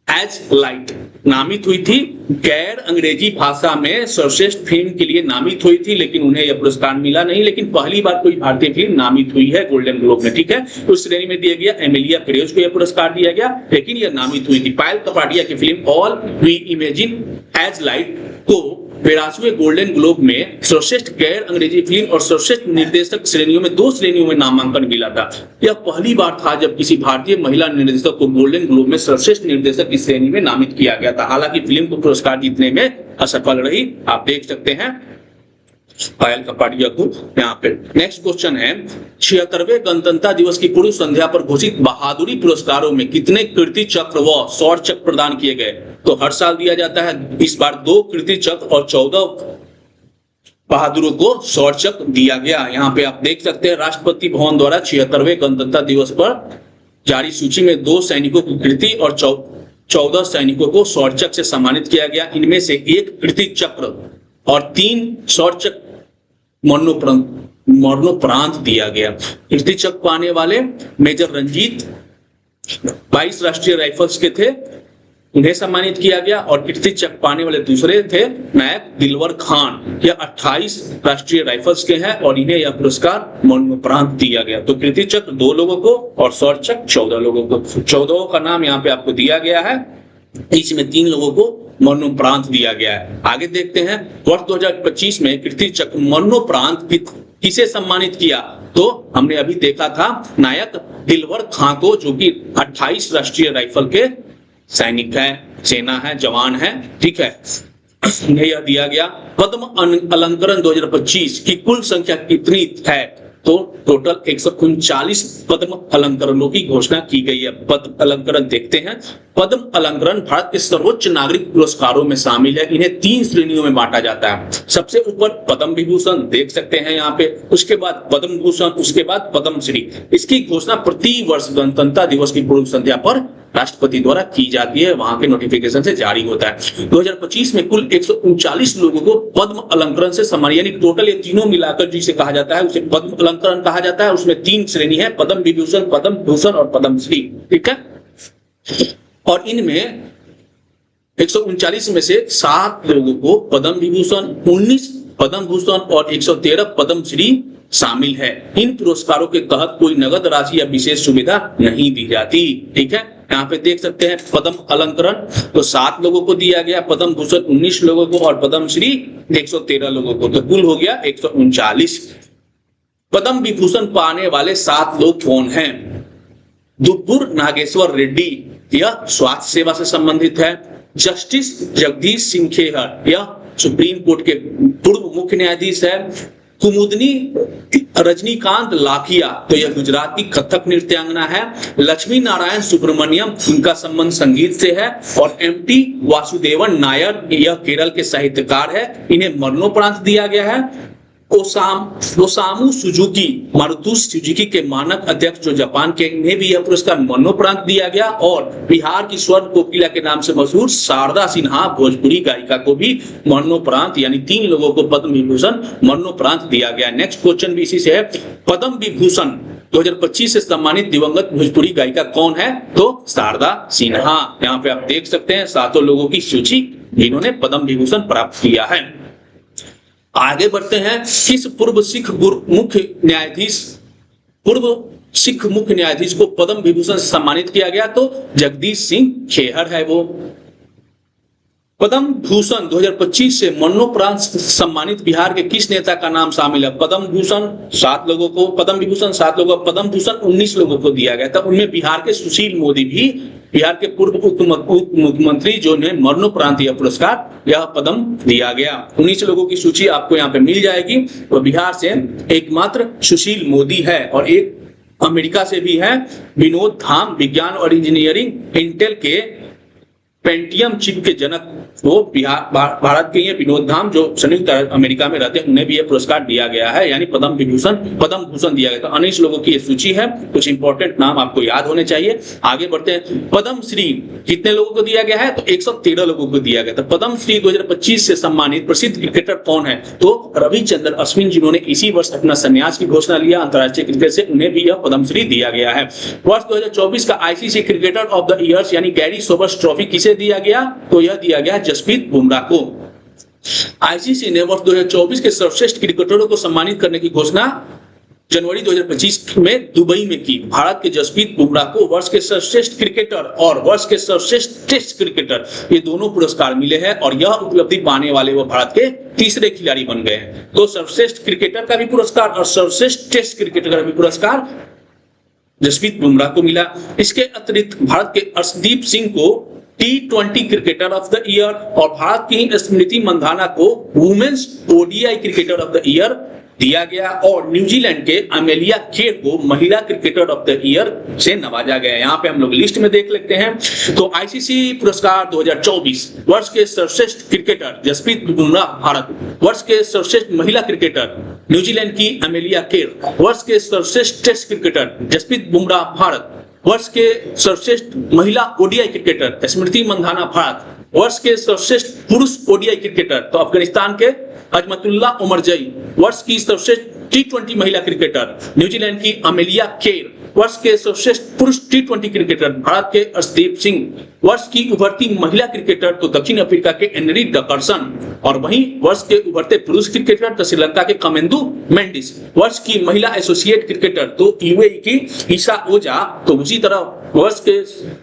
as light नामित हुई थी। गैर अंग्रेजी भाषा में सर्वश्रेष्ठ फिल्म के लिए नामित हुई थी, लेकिन उन्हें यह पुरस्कार मिला नहीं। लेकिन पहली बार कोई भारतीय फिल्म नामित हुई है गोल्डन ग्लोब में। ठीक है, उस श्रेणी में दिया गया एमिलिया पेरेज को यह पुरस्कार दिया गया, लेकिन यह नामित हुई थी। पायल कपाडिया की film all we imagine as light को 82वें गोल्डन ग्लोब में सर्वश्रेष्ठ गैर अंग्रेजी फिल्म और सर्वश्रेष्ठ निर्देशक श्रेणियों में 2 श्रेणियों में नामांकन मिला था। यह पहली बार था जब किसी भारतीय महिला निर्देशक को गोल्डन ग्लोब में सर्वश्रेष्ठ निर्देशक की श्रेणी में नामित किया गया था। हालांकि फिल्म को पुरस्कार जीतने में असफल रही, आप देख सकते हैं पायल कपाडिया को यहाँ पे। नेक्स्ट क्वेश्चन है 76वें गणतंत्र दिवस की पूर्व संध्या पर घोषित बहादुरी पुरस्कारों में कितने कीर्ति चक्र व शौर्य चक्र प्रदान किए गए? तो हर साल दिया जाता है, इस बार 2 कीर्ति चक्र और 14 बहादुरों को शौर्य चक्र दिया गया। यहाँ पे आप देख सकते हैं राष्ट्रपति भवन द्वारा 76वें गणतंत्र दिवस पर जारी सूची में 2 सैनिकों की कीर्ति और 14 सैनिकों को शौर्य चक्र से सम्मानित किया गया। इनमें से 1 कीर्ति चक्र और 3 शौर्य चक्र मरणोपरांत दिया गया। कीर्ति चक्र पाने वाले मेजर रंजीत 22 राष्ट्रीय राइफल्स के थे, उन्हें सम्मानित किया गया। और कीर्ति चक्र पाने वाले दूसरे थे नायक दिलवर खान। यह 28 राष्ट्रीय राइफल्स के हैं और इन्हें यह पुरस्कार मरणोपरांत दिया गया। तो कीर्ति चक्र 2 लोगों को और शौर्य चक्र 14 लोगों को। 14 का नाम यहाँ पे आपको दिया गया है, इसमें 3 लोगों को मरणोपरांत दिया गया है। आगे देखते हैं वर्ष 2025 में कीर्ति चक्र मरणोपरांत किसे सम्मानित किया। तो हमने अभी देखा था नायक दिलवर खां को, जो कि 28 राष्ट्रीय राइफल के सैनिक है, सेना है, जवान है, ठीक है, उन्हें यह दिया गया। पद्म अलंकरण 2025 की कुल संख्या कितनी है। तो टोटल 139 पद्म अलंकरणों की घोषणा की गई है। पद्म अलंकरण देखते हैं। पद्म अलंकरण भारत के सर्वोच्च नागरिक पुरस्कारों में शामिल है। इन्हें 3 श्रेणियों में बांटा जाता है। सबसे ऊपर पद्म विभूषण देख सकते हैं यहाँ पे, उसके बाद पद्म भूषण, उसके बाद पद्म श्री। इसकी घोषणा प्रति वर्ष गणतंत्रता दिवस की पूर्व संध्या पर राष्ट्रपति द्वारा की जाती है, वहां के नोटिफिकेशन से जारी होता है। 2025 में कुल 139 लोगों को पद्म अलंकरण से सम्मानित, यानी टोटल ये तीनों मिलाकर जिसे कहा जाता है उसे पद्म अलंकरण कहा जाता है। उसमें 3 श्रेणी है, पद्म विभूषण, पद्म भूषण और पद्म श्री, ठीक है। और इनमें 139 में से 7 लोगों को पद्म विभूषण, 19 पद्म भूषण और 113 पद्म श्री शामिल है। इन पुरस्कारों के तहत कोई नगद राशि या विशेष सुविधा नहीं दी जाती, ठीक है। यहाँ पे देख सकते हैं पद्म अलंकरण तो 7 लोगों को दिया गया, पद्म भूषण 19 लोगों को और पद्म श्री 113 लोगों को, तो कुल हो गया 139। पद्म विभूषण पाने वाले 7 लोग कौन हैं। दुब्बुर नागेश्वर रेड्डी, यह स्वास्थ्य सेवा से संबंधित है। जस्टिस जगदीश सिंह खेहर, यह सुप्रीम कोर्ट के पूर्व मुख्य न्यायाधीश है। कुमुदनी रजनीकांत लाखिया, तो यह गुजरात की कथक नृत्यांगना है। लक्ष्मी नारायण सुब्रमण्यम, इनका संबंध संगीत से है। और एमटी वासुदेवन नायर, यह केरल के साहित्यकार है। इन्हें मरणोपरांत दिया गया है। ओसामू सुजुकी, मारुति सुजुकी के मानक अध्यक्ष जो जापान के, इन्हें भी यह पुरस्कार मरणोपरांत दिया गया। और बिहार की स्वर्ण कोकिला के नाम से मशहूर शारदा सिन्हा भोजपुरी गायिका को भी मरणोपरांत, यानी 3 लोगों को पद्म विभूषण मरणोपरांत दिया गया। नेक्स्ट क्वेश्चन भी इसी से है। पद्म विभूषण 2025 से सम्मानित दिवंगत भोजपुरी गायिका कौन है। तो शारदा सिन्हा। यहाँ पे आप देख सकते हैं 7 लोगों की सूची जिन्होंने पद्म विभूषण प्राप्त किया है। आगे बढ़ते हैं। किस पूर्व सिख मुख्य न्यायाधीश को पद्म विभूषण से सम्मानित किया गया। तो जगदीश सिंह खेहर है वो। पद्म भूषण 2025 से मरणोपरांत सम्मानित बिहार के किस नेता का नाम शामिल है। पद्म भूषण 7 लोगों को, पद्म विभूषण 7 लोगों को, पद्म भूषण 19 लोगों को दिया गया था। उनमें बिहार के सुशील मोदी भी, बिहार के पूर्व उप मुख्यमंत्री, जो ने मरणोपरांत यह पुरस्कार, यह पद्म दिया गया। 19 लोगों की सूची आपको यहाँ पे मिल जाएगी। तो बिहार से एकमात्र सुशील मोदी है और एक अमेरिका से भी है, विनोद धाम, विज्ञान और इंजीनियरिंग इंटेल के पेंटियम चिप के जनक, वो भारत के ही विनोद धाम, जो संयुक्त अमेरिका में रहते हैं, उन्हें भी यह पुरस्कार दिया गया है, यानी पद्म भूषण दिया गया। तो 19 लोगों की ये सूची है। कुछ इंपॉर्टेंट नाम आपको याद होने चाहिए। आगे बढ़ते हैं। पद्म श्री कितने लोगों को दिया गया है। तो 113 लोगों को दिया गया था। पद्म श्री 2025 से सम्मानित प्रसिद्ध क्रिकेटर कौन है। तो रविचंद्रन अश्विन, जिन्होंने इसी वर्ष अपना संन्यास की घोषणा लिया अंतरराष्ट्रीय क्रिकेट से, उन्हें भी यह पद्म श्री दिया गया है। वर्ष 2024 का ICC cricketer of the year यानी गैरी सोबर्स ट्रॉफी किसे दिया गया। तो यह दिया गया जसप्रीत बुमराह को। आईसीसी ने वर्ष 2024 के सर्वश्रेष्ठ क्रिकेटरों को सम्मानित करने की घोषणा जनवरी 2025 में दुबई में की। भारत के जसप्रीत बुमराह को वर्ष के सर्वश्रेष्ठ क्रिकेटर और वर्ष के सर्वश्रेष्ठ टेस्ट क्रिकेटर, ये दोनों पुरस्कार मिले हैं और यह उपलब्धि पाने वाले वो भारत के तीसरे खिलाड़ी बन गए हैं। तो सर्वश्रेष्ठ क्रिकेटर का भी पुरस्कार और सर्वश्रेष्ठ टेस्ट क्रिकेटर का भी पुरस्कार जसप्रीत बुमराह को मिला। इसके अतिरिक्त भारत के अर्शदीप सिंह को T20 cricketer of the year और भारत की स्मृति मंधाना को women's ODI cricketer of the year दिया गया और न्यूजीलैंड के अमेलिया केर को महिला क्रिकेटर ऑफ द ईयर से नवाजा गया। यहाँ पे हम लोग लिस्ट में देख लेते हैं। तो आईसीसी पुरस्कार 2024, वर्ष के सर्वश्रेष्ठ क्रिकेटर जसप्रीत बुमराह भारत, वर्ष के सर्वश्रेष्ठ महिला क्रिकेटर न्यूजीलैंड की अमेलिया केर, वर्ष के सर्वश्रेष्ठ टेस्ट क्रिकेटर जसप्रीत बुमराह भारत, वर्ष के सर्वश्रेष्ठ महिला ओडीआई क्रिकेटर स्मृति मंधाना भारत, वर्ष के सर्वश्रेष्ठ पुरुष ओडीआई क्रिकेटर तो अफगानिस्तान के अजमतुल्ला उमरजई, वर्ष की सर्वश्रेष्ठ T20 महिला क्रिकेटर न्यूजीलैंड की अमेलिया केर, वर्ष के सर्वश्रेष्ठ पुरुष टी20 क्रिकेटर भारत के अर्शदीप सिंह, वर्ष की उभरती महिला क्रिकेटर तो दक्षिण अफ्रीका के एनरी डकर्सन, और वहीं वर्ष के उभरते पुरुष क्रिकेटर तो श्रीलंका के कमेंदु मेंडिस, वर्ष की महिला एसोसिएट क्रिकेटर तो यूएई की ईशा ओजा, तो उसी तरह वर्ष के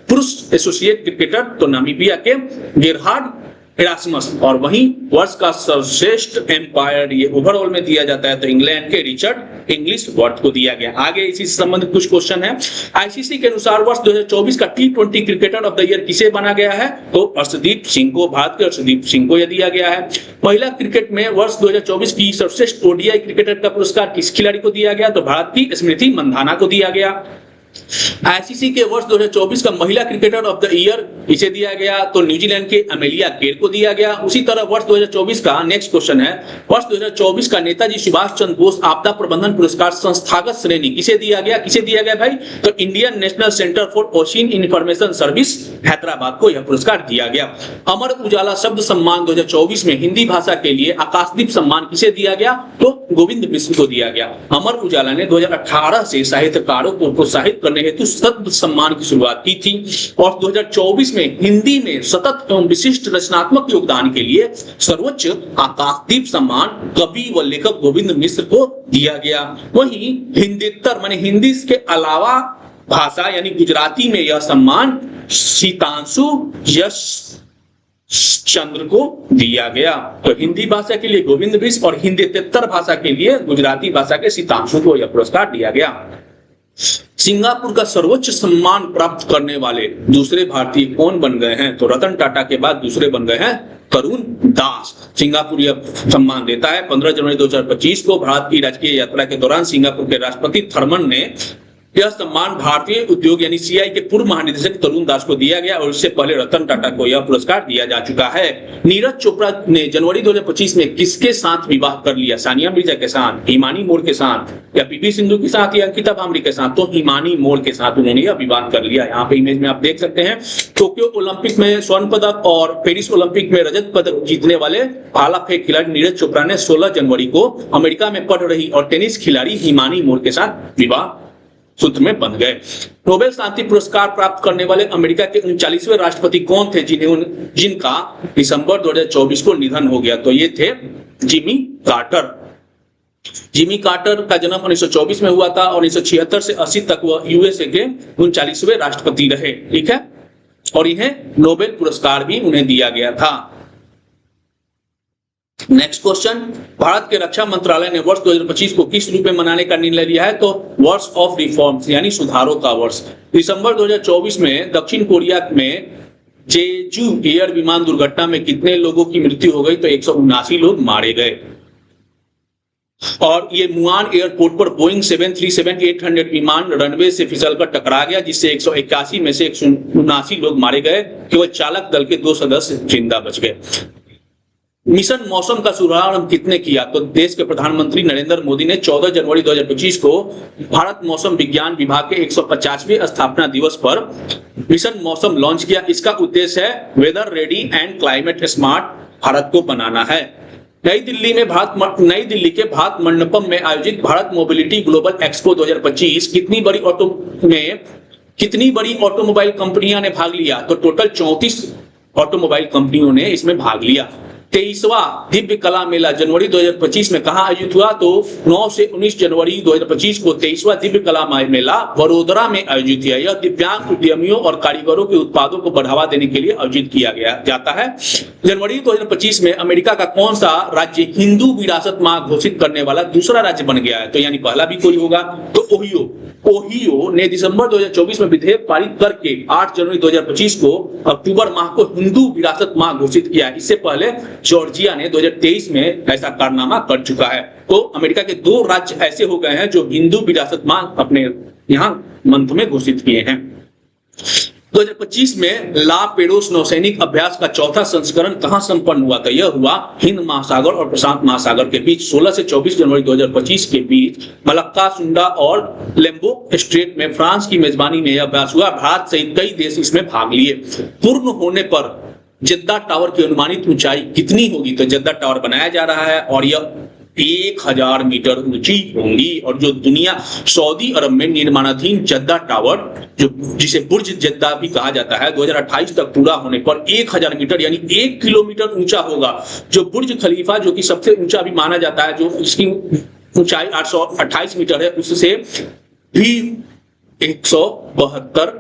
पुरुष एसोसिएट क्रिकेटर तो नामीबिया के गेरहार्ड एरास्मस, और वहीं वर्ष का सर्वश्रेष्ठ एम्पायर ये ओवरऑल में दिया जाता है तो इंग्लैंड के रिचर्ड इंग्लिश वर्थ को दिया गया। आगे इसी से संबंधित कुछ क्वेश्चन है। आईसीसी के अनुसार वर्ष 2024 का टी20 क्रिकेटर ऑफ द ईयर किसे बना गया है, तो अर्शदीप सिंह को, भारत के अर्शदीप सिंह को यह दिया गया है। महिला क्रिकेट में वर्ष 2024 की सर्वश्रेष्ठ ओडीआई क्रिकेटर का पुरस्कार किस खिलाड़ी को दिया गया, तो भारत की स्मृति मंधाना को दिया गया। आईसीसी के वर्ष 2024 का महिला क्रिकेटर ऑफ द ईयर इसे दिया गया तो न्यूजीलैंड के अमेलिया केर को दिया गया। उसी तरह वर्ष 2024 का नेक्स्ट क्वेश्चन है, वर्ष 2024 का नेताजी सुभाष चंद्र बोस आपदा प्रबंधन पुरस्कार संस्थागत श्रेणी किसे दिया गया, किसे दिया गया भाई, तो Indian national centre for ocean information service Hyderabad को यह पुरस्कार दिया गया। अमर उजाला शब्द सम्मान 2024 में हिंदी भाषा के लिए आकाशदीप सम्मान किसे दिया गया, तो गोविंद मिश्र को दिया गया। अमर उजाला ने 2018 से साहित्यकारों को प्रोत्साहित करने हेतु शब्द सम्मान की शुरुआत की थी और 2024 में हिंदी में सतत एवं विशिष्ट रचनात्मक योगदान के लिए सर्वोच्च आकाशदीप सम्मान कवि व लेखक गोविंद मिश्र को दिया गया। वहीं हिंदीतर माने हिंदी के अलावा भाषा यानी गुजराती में यह सम्मान शीतांशु यश चंद्र को दिया गया। तो हिंदी भाषा के लिए गोविंद मिश्र और हिंदीतर भाषा के लिए गुजराती भाषा के शीतांशु को यह पुरस्कार दिया गया। सिंगापुर का सर्वोच्च सम्मान प्राप्त करने वाले दूसरे भारतीय कौन बन गए हैं, तो रतन टाटा के बाद दूसरे बन गए हैं तरुण दास। सिंगापुर यह सम्मान देता है। 15 जनवरी 2025 को भारत की राजकीय यात्रा के दौरान सिंगापुर के राष्ट्रपति थर्मन ने यह सम्मान भारतीय उद्योग यानी सीआई के पूर्व महानिदेशक तरुण दास को दिया गया और इससे पहले रतन टाटा को यह पुरस्कार दिया जा चुका है। नीरज चोपड़ा ने जनवरी 2025 में किसके साथ विवाह कर लिया, सानिया मिर्जा के साथ, हिमानी मोड़ के साथ या पीवी सिंधु के साथ या अंकिता भांबरी के साथ, तो हिमानी मोड़ के साथ उन्होंने यह विवाह कर लिया। यहाँ पे इमेज में आप देख सकते हैं। टोक्यो ओलंपिक में स्वर्ण पदक और पेरिस ओलंपिक में रजत पदक जीतने वाले भाला फेंक खिलाड़ी नीरज चोपड़ा ने 16 जनवरी को अमेरिका में पढ़ रही और टेनिस खिलाड़ी हिमानी मोड़ के साथ विवाह सूत्र में बंध गए। नोबेल शांति पुरस्कार प्राप्त करने वाले अमेरिका के 39वें राष्ट्रपति कौन थे जिनका दिसंबर 2024 को निधन हो गया, तो ये थे जिमी कार्टर। जिमी कार्टर का जन्म 1924 में हुआ था और 1976 से 80 तक वह यूएसए के 39वें राष्ट्रपति रहे। ठीक है, और इन्हें नोबेल पुरस्कार भी उन्हें दिया गया था। नेक्स्ट क्वेश्चन, भारत के रक्षा मंत्रालय ने वर्ष 2025 को किस रूप में मनाने का निर्णय लिया है, तो वर्ष ऑफ रिफॉर्म्स यानी सुधारों का वर्ष। दिसंबर 2024 में दक्षिण कोरिया में जेजू एयर विमान दुर्घटना में कितने लोगों की मृत्यु हो गई, तो 179 लोग मारे गए। और ये मुआन एयरपोर्ट पर बोइंग 737-800 विमान रनवे से फिसलकर टकरा गया जिससे 181 में से 179 लोग मारे गए। केवल चालक दल के 2 सदस्य जिंदा बच गए। मिशन मौसम का शुभारंभ कितने किया, तो देश के प्रधानमंत्री नरेंद्र मोदी ने 14 जनवरी 2025 को भारत मौसम विज्ञान विभाग के 150वें स्थापना दिवस पर मिशन मौसम लॉन्च किया। इसका उद्देश्य है weather ready and climate smart Bharat को बनाना है। नई दिल्ली के भारत मंडपम में आयोजित भारत मोबिलिटी ग्लोबल एक्सपो 2025 कितनी बड़ी ऑटोमोबाइल कंपनियां ने भाग लिया, तो टोटल 34 ऑटोमोबाइल कंपनियों ने इसमें भाग लिया। 23वां दिव्य कला मेला जनवरी 2025 में कहां आयोजित हुआ, तो 9 से 19 जनवरी 2025 को 23वां दिव्य कला मेला वडोदरा में आयोजित किया। यह दिव्यांग उद्यमियों और कारीगरों के उत्पादों को बढ़ावा देने के लिए आयोजित किया जाता है। जनवरी 2025 में अमेरिका का कौन सा राज्य हिंदू विरासत माह घोषित करने वाला दूसरा राज्य बन गया है, तो यानी पहला भी कोई होगा तो ओहियो ने दिसंबर 2024 में विधेयक पारित करके 8 जनवरी 2025 को अक्टूबर माह को हिंदू विरासत माह घोषित किया। इससे पहले जॉर्जिया ने 2023 में ऐसा कारनामा कर चुका है। तो अमेरिका के 2 राज्य ऐसे हो गए हैं जो हिंदू विरासत माह अपने यहाँ मंथ में घोषित किए हैं। 2025 में ला पेडोस नौसैनिक अभ्यास का चौथा संस्करण कहां संपन्न हुआ था, यह हुआ हिंद महासागर और प्रशांत महासागर के बीच। 16 से 24 जनवरी 2025 के बीच मलक्का, सुंडा और लेम्बोक स्ट्रेट में फ्रांस की मेजबानी में यह अभ्यास हुआ। भारत सहित कई देश इसमें भाग लिए। पूर्ण होने पर जद्दा टावर की अनुमानित ऊंचाई कितनी होगी, तो जद्दा टावर बनाया जा रहा है और यह 1000 मीटर ऊंची होंगी। और जो दुनिया सऊदी अरब में निर्माणाधीन जद्दा टावर, जो जिसे बुर्ज जद्दा भी कहा जाता है, 2028 तक पूरा होने पर 1000 मीटर यानी 1 किलोमीटर ऊंचा होगा। जो बुर्ज खलीफा जो कि सबसे ऊंचा भी माना जाता है, जो इसकी ऊंचाई 828 मीटर है, उससे भी 172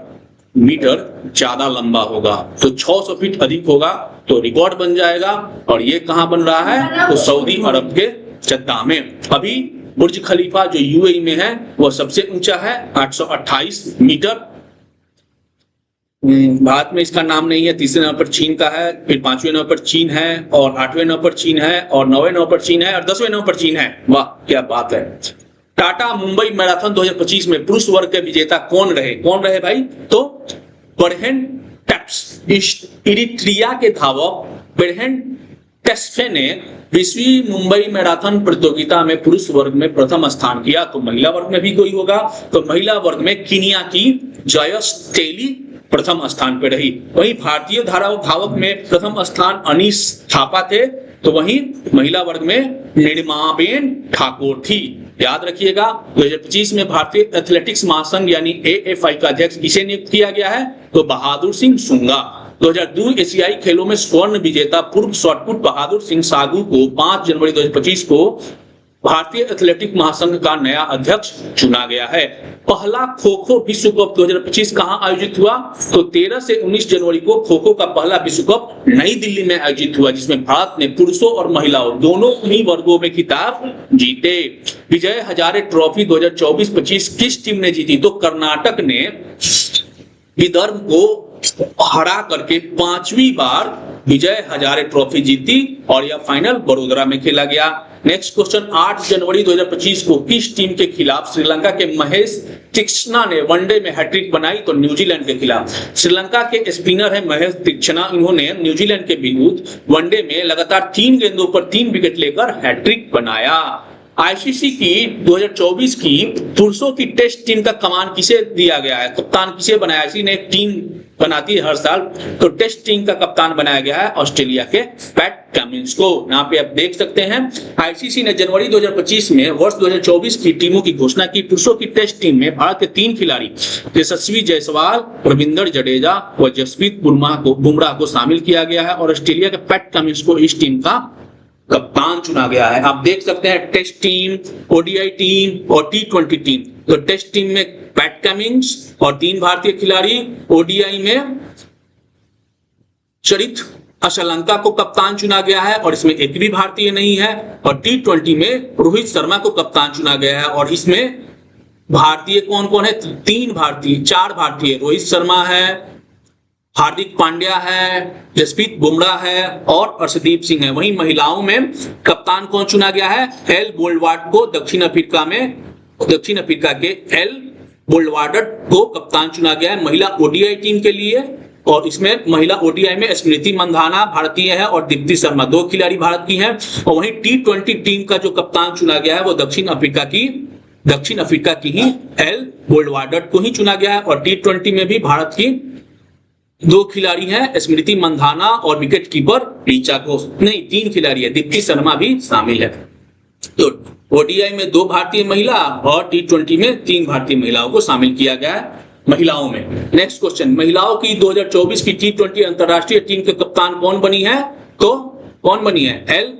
मीटर ज्यादा लंबा होगा। तो 600 फीट अधिक होगा तो रिकॉर्ड बन जाएगा। और ये कहां बन रहा है? तो सऊदी अरब के जद्दा में। अभी बुर्ज खलीफा जो यूएई में है वह सबसे ऊंचा है, 828 मीटर। भारत में इसका नाम नहीं है। तीसरे नंबर पर चीन का है, फिर 5वें नंबर पर चीन है, और 8वें नंबर पर चीन है, और 9वें नंबर पर चीन है, और 10वें नंबर पर चीन है। वाह क्या बात है। टाटा मुंबई मैराथन 2025 में पुरुष वर्ग के विजेता कौन रहे? कौन रहे भाई? तो बरहेन टैप्स, इरिट्रिया के धावक बरहेन टेस्फे ने 20वीं मुंबई मैराथन प्रतियोगिता में पुरुष वर्ग में प्रथम स्थान किया। तो महिला वर्ग में भी कोई होगा, तो महिला वर्ग में कीनिया की जॉयस टेली प्रथम स्थान पर रही। वहीं भारतीय धावक में प्रथम स्थान अनीस थापा थे। तो वहीं महिला वर्ग में निमाबेन ठाकुर थी। याद रखिएगा 2025 में भारतीय एथलेटिक्स महासंघ यानी एएफआई का अध्यक्ष किसे नियुक्त किया गया है? तो बहादुर सिंह सुंगा। 2002 एशियाई खेलों में स्वर्ण विजेता पूर्व शॉटपुट बहादुर सिंह सागू को 5 जनवरी 2025 को भारतीय एथलेटिक महासंघ का नया अध्यक्ष चुना गया है। पहला खो खो विश्व कप 2025 कहां आयोजित हुआ? तो 13 से 19 जनवरी को खो खो का पहला विश्व कप नई दिल्ली में आयोजित हुआ, जिसमें भारत ने पुरुषों और महिलाओं दोनों ही वर्गों में खिताब जीते। विजय हजारे ट्रॉफी 2024-25 किस टीम ने जीती? तो कर्नाटक ने विदर्भ को हरा करके 5वीं बार विजय हजारे ट्रॉफी जीती, और यह फाइनल बड़ोदरा में खेला गया। नेक्स्ट क्वेश्चन, 8 जनवरी 2025 को किस टीम के खिलाफ श्रीलंका के महेश तीक्ष्णा ने वनडे में हैट्रिक बनाई? तो न्यूजीलैंड के खिलाफ। श्रीलंका के स्पिनर है महेश तीक्ष्णा। इन्होंने न्यूजीलैंड के विरुद्ध वनडे में लगातार 3 गेंदों पर 3 विकेट लेकर हैट्रिक बनाया। आईसीसी की 2024 की पुरुषों की टेस्ट टीम का कमान किसे दिया गया है? कप्तान किसे बनाया? आईसीसी ने एक टीम बनाती है हर साल, तो टेस्ट टीम का कप्तान बनाया गया है ऑस्ट्रेलिया के पैट कमिंस को। यहाँ पे आप देख सकते हैं आईसीसी ने जनवरी 2025 में वर्ष 2024 की टीमों की घोषणा की। पुरुषों की टेस्ट टीम में भारत के 3 खिलाड़ी यशस्वी जायसवाल, रविंद्र जडेजा व जसप्रीत बुमराह को शामिल किया गया है, और ऑस्ट्रेलिया के पैट कमिंस को इस टीम का कप्तान चुना गया है। आप देख सकते हैं टेस्ट टीम, ओडीआई टीम और टी20 टीम। तो टेस्ट टीम में पैट कमिंस और 3 भारतीय खिलाड़ी, ओडीआई में चरित अशलंका को कप्तान चुना गया है और इसमें एक भी भारतीय नहीं है, और टी20 में रोहित शर्मा को कप्तान चुना गया है, और इसमें भारतीय कौन कौन है? 4 भारतीय, रोहित शर्मा है, हार्दिक पांड्या है, जसप्रीत बुमराह है और अर्शदीप सिंह है। वहीं महिलाओं में कप्तान कौन चुना गया है? एल बोल्वार्ड को दक्षिण अफ्रीका के एल बोल्वार्ड को कप्तान चुना गया है महिला ओडीआई टीम के लिए। और इसमें महिला ओडीआई में स्मृति मंधाना भारतीय है और दीप्ति शर्मा 2 खिलाड़ी भारत की हैं। और वहीं टी20 टीम का जो कप्तान चुना गया है वो दक्षिण अफ्रीका की ही एल बोल्वार्ड को ही चुना गया है। और टी20 में भी भारत की 2 खिलाड़ी हैं, स्मृति मंधाना और विकेट कीपर ऋचा घोष। नहीं, 3 खिलाड़ी है, दीप्ति शर्मा भी शामिल है। तो ओडीआई में 2 भारतीय महिला और टी20 में 3 भारतीय महिलाओं को शामिल किया गया है महिलाओं में। नेक्स्ट क्वेश्चन, महिलाओं की 2024 की टी20 अंतरराष्ट्रीय टीम के कप्तान कौन बनी है? तो कौन बनी है? एल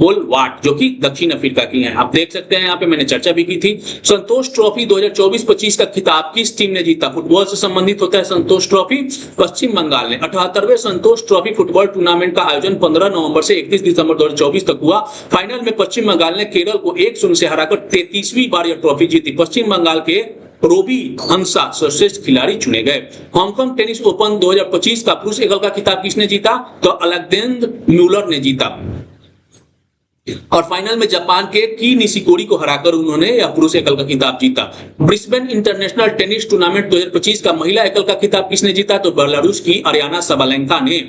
बोल्वार्ड, जो कि दक्षिण अफ्रीका की हैं। आप देख सकते हैं यहाँ पे मैंने चर्चा भी की थी। संतोष ट्रॉफी 2024-25 का खिताब किस टीम ने जीता? फुटबॉल से संबंधित होता है संतोष ट्रॉफी। पश्चिम बंगाल ने 78वें संतोष ट्रॉफी फुटबॉल टूर्नामेंट का आयोजन 15 नवंबर से 31 दिसंबर 2024 तक हुआ। फाइनल में पश्चिम बंगाल ने केरल को 1-0 से हराकर 33वीं बार यह ट्रॉफी जीती। पश्चिम बंगाल के रोबी हंसा सर्वश्रेष्ठ खिलाड़ी चुने गए। हांगकांग टेनिस ओपन 2025 का पुरुष एकल का खिताब किसने जीता? तो अलेक्जेंडर म्यूलर ने जीता। और फाइनल में जापान के की निशिकोरी को हराकर उन्होंने यह पुरुष एकल का खिताब जीता। ब्रिस्बेन इंटरनेशनल टेनिस टूर्नामेंट 2025 का महिला एकल का खिताब किसने जीता? तो बेलारूस की अरियाना सबालेंका ने।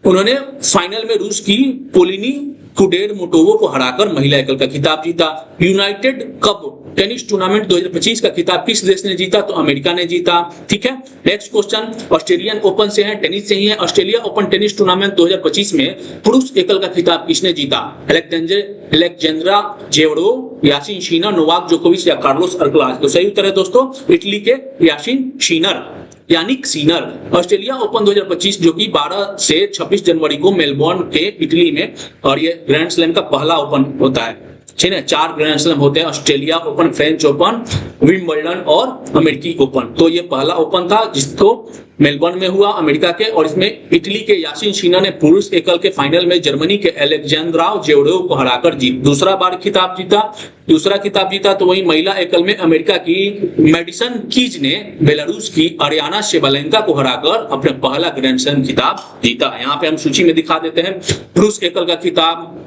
उन्होंने फाइनल में रूस की पोलिनी कुडेरमोटोवा को हराकर महिला एकल का खिताब जीता। यूनाइटेड कप टेनिस टूर्नामेंट 2025 का खिताब किस देश ने जीता? तो अमेरिका ने जीता। ठीक है, नेक्स्ट क्वेश्चन ऑस्ट्रेलियन ओपन से है, टेनिस से ही है। ऑस्ट्रेलिया ओपन टेनिस टूर्नामेंट 2025 में पुरुष एकल का खिताब किसने जीता? अलेक्जेंड्रा जेवरोव, यासिन शिनर, नोवाक जोकोविच या कार्लोस अल्काराज? तो सही उत्तर है दोस्तों इटली के यासिन शिनर, यानिक सीनर। ऑस्ट्रेलिया ओपन 2025 जो कि 12 से 26 जनवरी को मेलबोर्न के इटली में, और ये ग्रैंड स्लैम का पहला ओपन होता है। ठीक है, 4 ग्रैंड स्लैम होते हैं, Australia open, French open, Wimbledon और अमेरिकी ओपन। तो ये पहला ओपन था जिसको मेलबोर्न में हुआ अमेरिका के, और इसमें इटली के यासिन शिनर ने पुरुष एकल के फाइनल में जर्मनी के अलेक्जेंड्रा जेवरोव को हराकर दूसरा बार खिताब जीता। तो वही महिला एकल में अमेरिका की मेडिसन कीज ने बेलारूस की अरियाना शेबालेंका को हराकर अपना पहला ग्रैंड स्लैम खिताब जीता। यहाँ पे हम सूची में दिखा देते हैं। पुरुष एकल का खिताब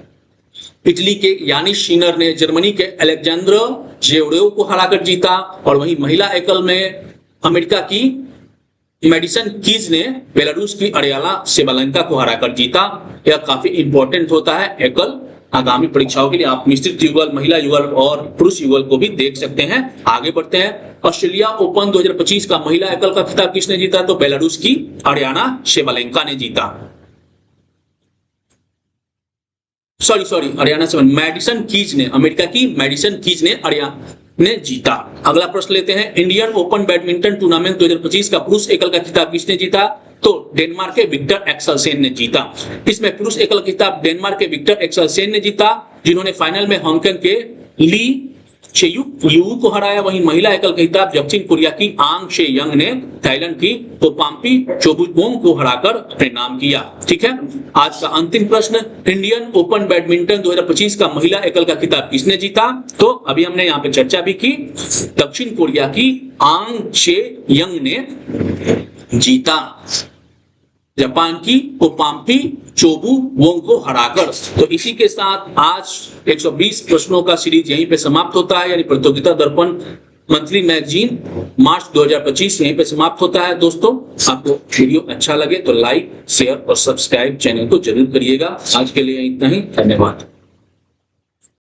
इटली के यानिक शिनर ने जर्मनी के अलेक्जेंड्रा जेवरोव को हराकर जीता, और वहीं महिला एकल में अमेरिका की मेडिसन कीज ने बेलारूस की अरियाना शेबालेंका को हराकर जीता। यह काफी इंपॉर्टेंट होता है एकल आगामी परीक्षाओं के लिए। आप मिश्रित युगल, महिला युगल और पुरुष युगल को भी देख सकते हैं। आगे बढ़ते हैं। ऑस्ट्रेलिया ओपन 2025 का महिला एकल का खिताब किसने जीता? तो बेलारूस की अरियाना शेबालेंका ने जीता। सॉरी अरियाना से मेडिसन कीज ने, अमेरिका की मेडिसन कीज ने जीता। अगला प्रश्न लेते हैं। इंडियन ओपन बैडमिंटन टूर्नामेंट 2025 का पुरुष एकल का खिताब किसने जीता? तो डेनमार्क के विक्टर एक्सेलसेन ने जीता। इसमें पुरुष एकल खिताब डेनमार्क के विक्टर एक्सेलसेन ने जीता, जिन्होंने फाइनल में हांगकांग के ली चेयुक यू को हराया। वहीं महिला एकल खिताब दक्षिण कोरिया की आंग शे यंग ने थाईलैंड की पोपाम्पी चोबुपोंग को हराकर अपने नाम किया। ठीक है, आज का अंतिम प्रश्न। इंडियन ओपन बैडमिंटन 2025 का महिला एकल का खिताब किसने जीता? तो अभी हमने यहाँ पे चर्चा भी की, दक्षिण कोरिया की आंग शे यंग ने जीता, जापान की पोपाम्पी चोबुपोंग को हराकर। तो इसी के साथ आज 120 प्रश्नों का सीरीज यहीं पे समाप्त होता है, यानी प्रतियोगिता दर्पण मंथली मैगजीन मार्च 2025 यहीं पे समाप्त होता है। दोस्तों, आपको वीडियो अच्छा लगे तो लाइक, शेयर और सब्सक्राइब चैनल को जरूर करिएगा। आज के लिए इतना ही, धन्यवाद।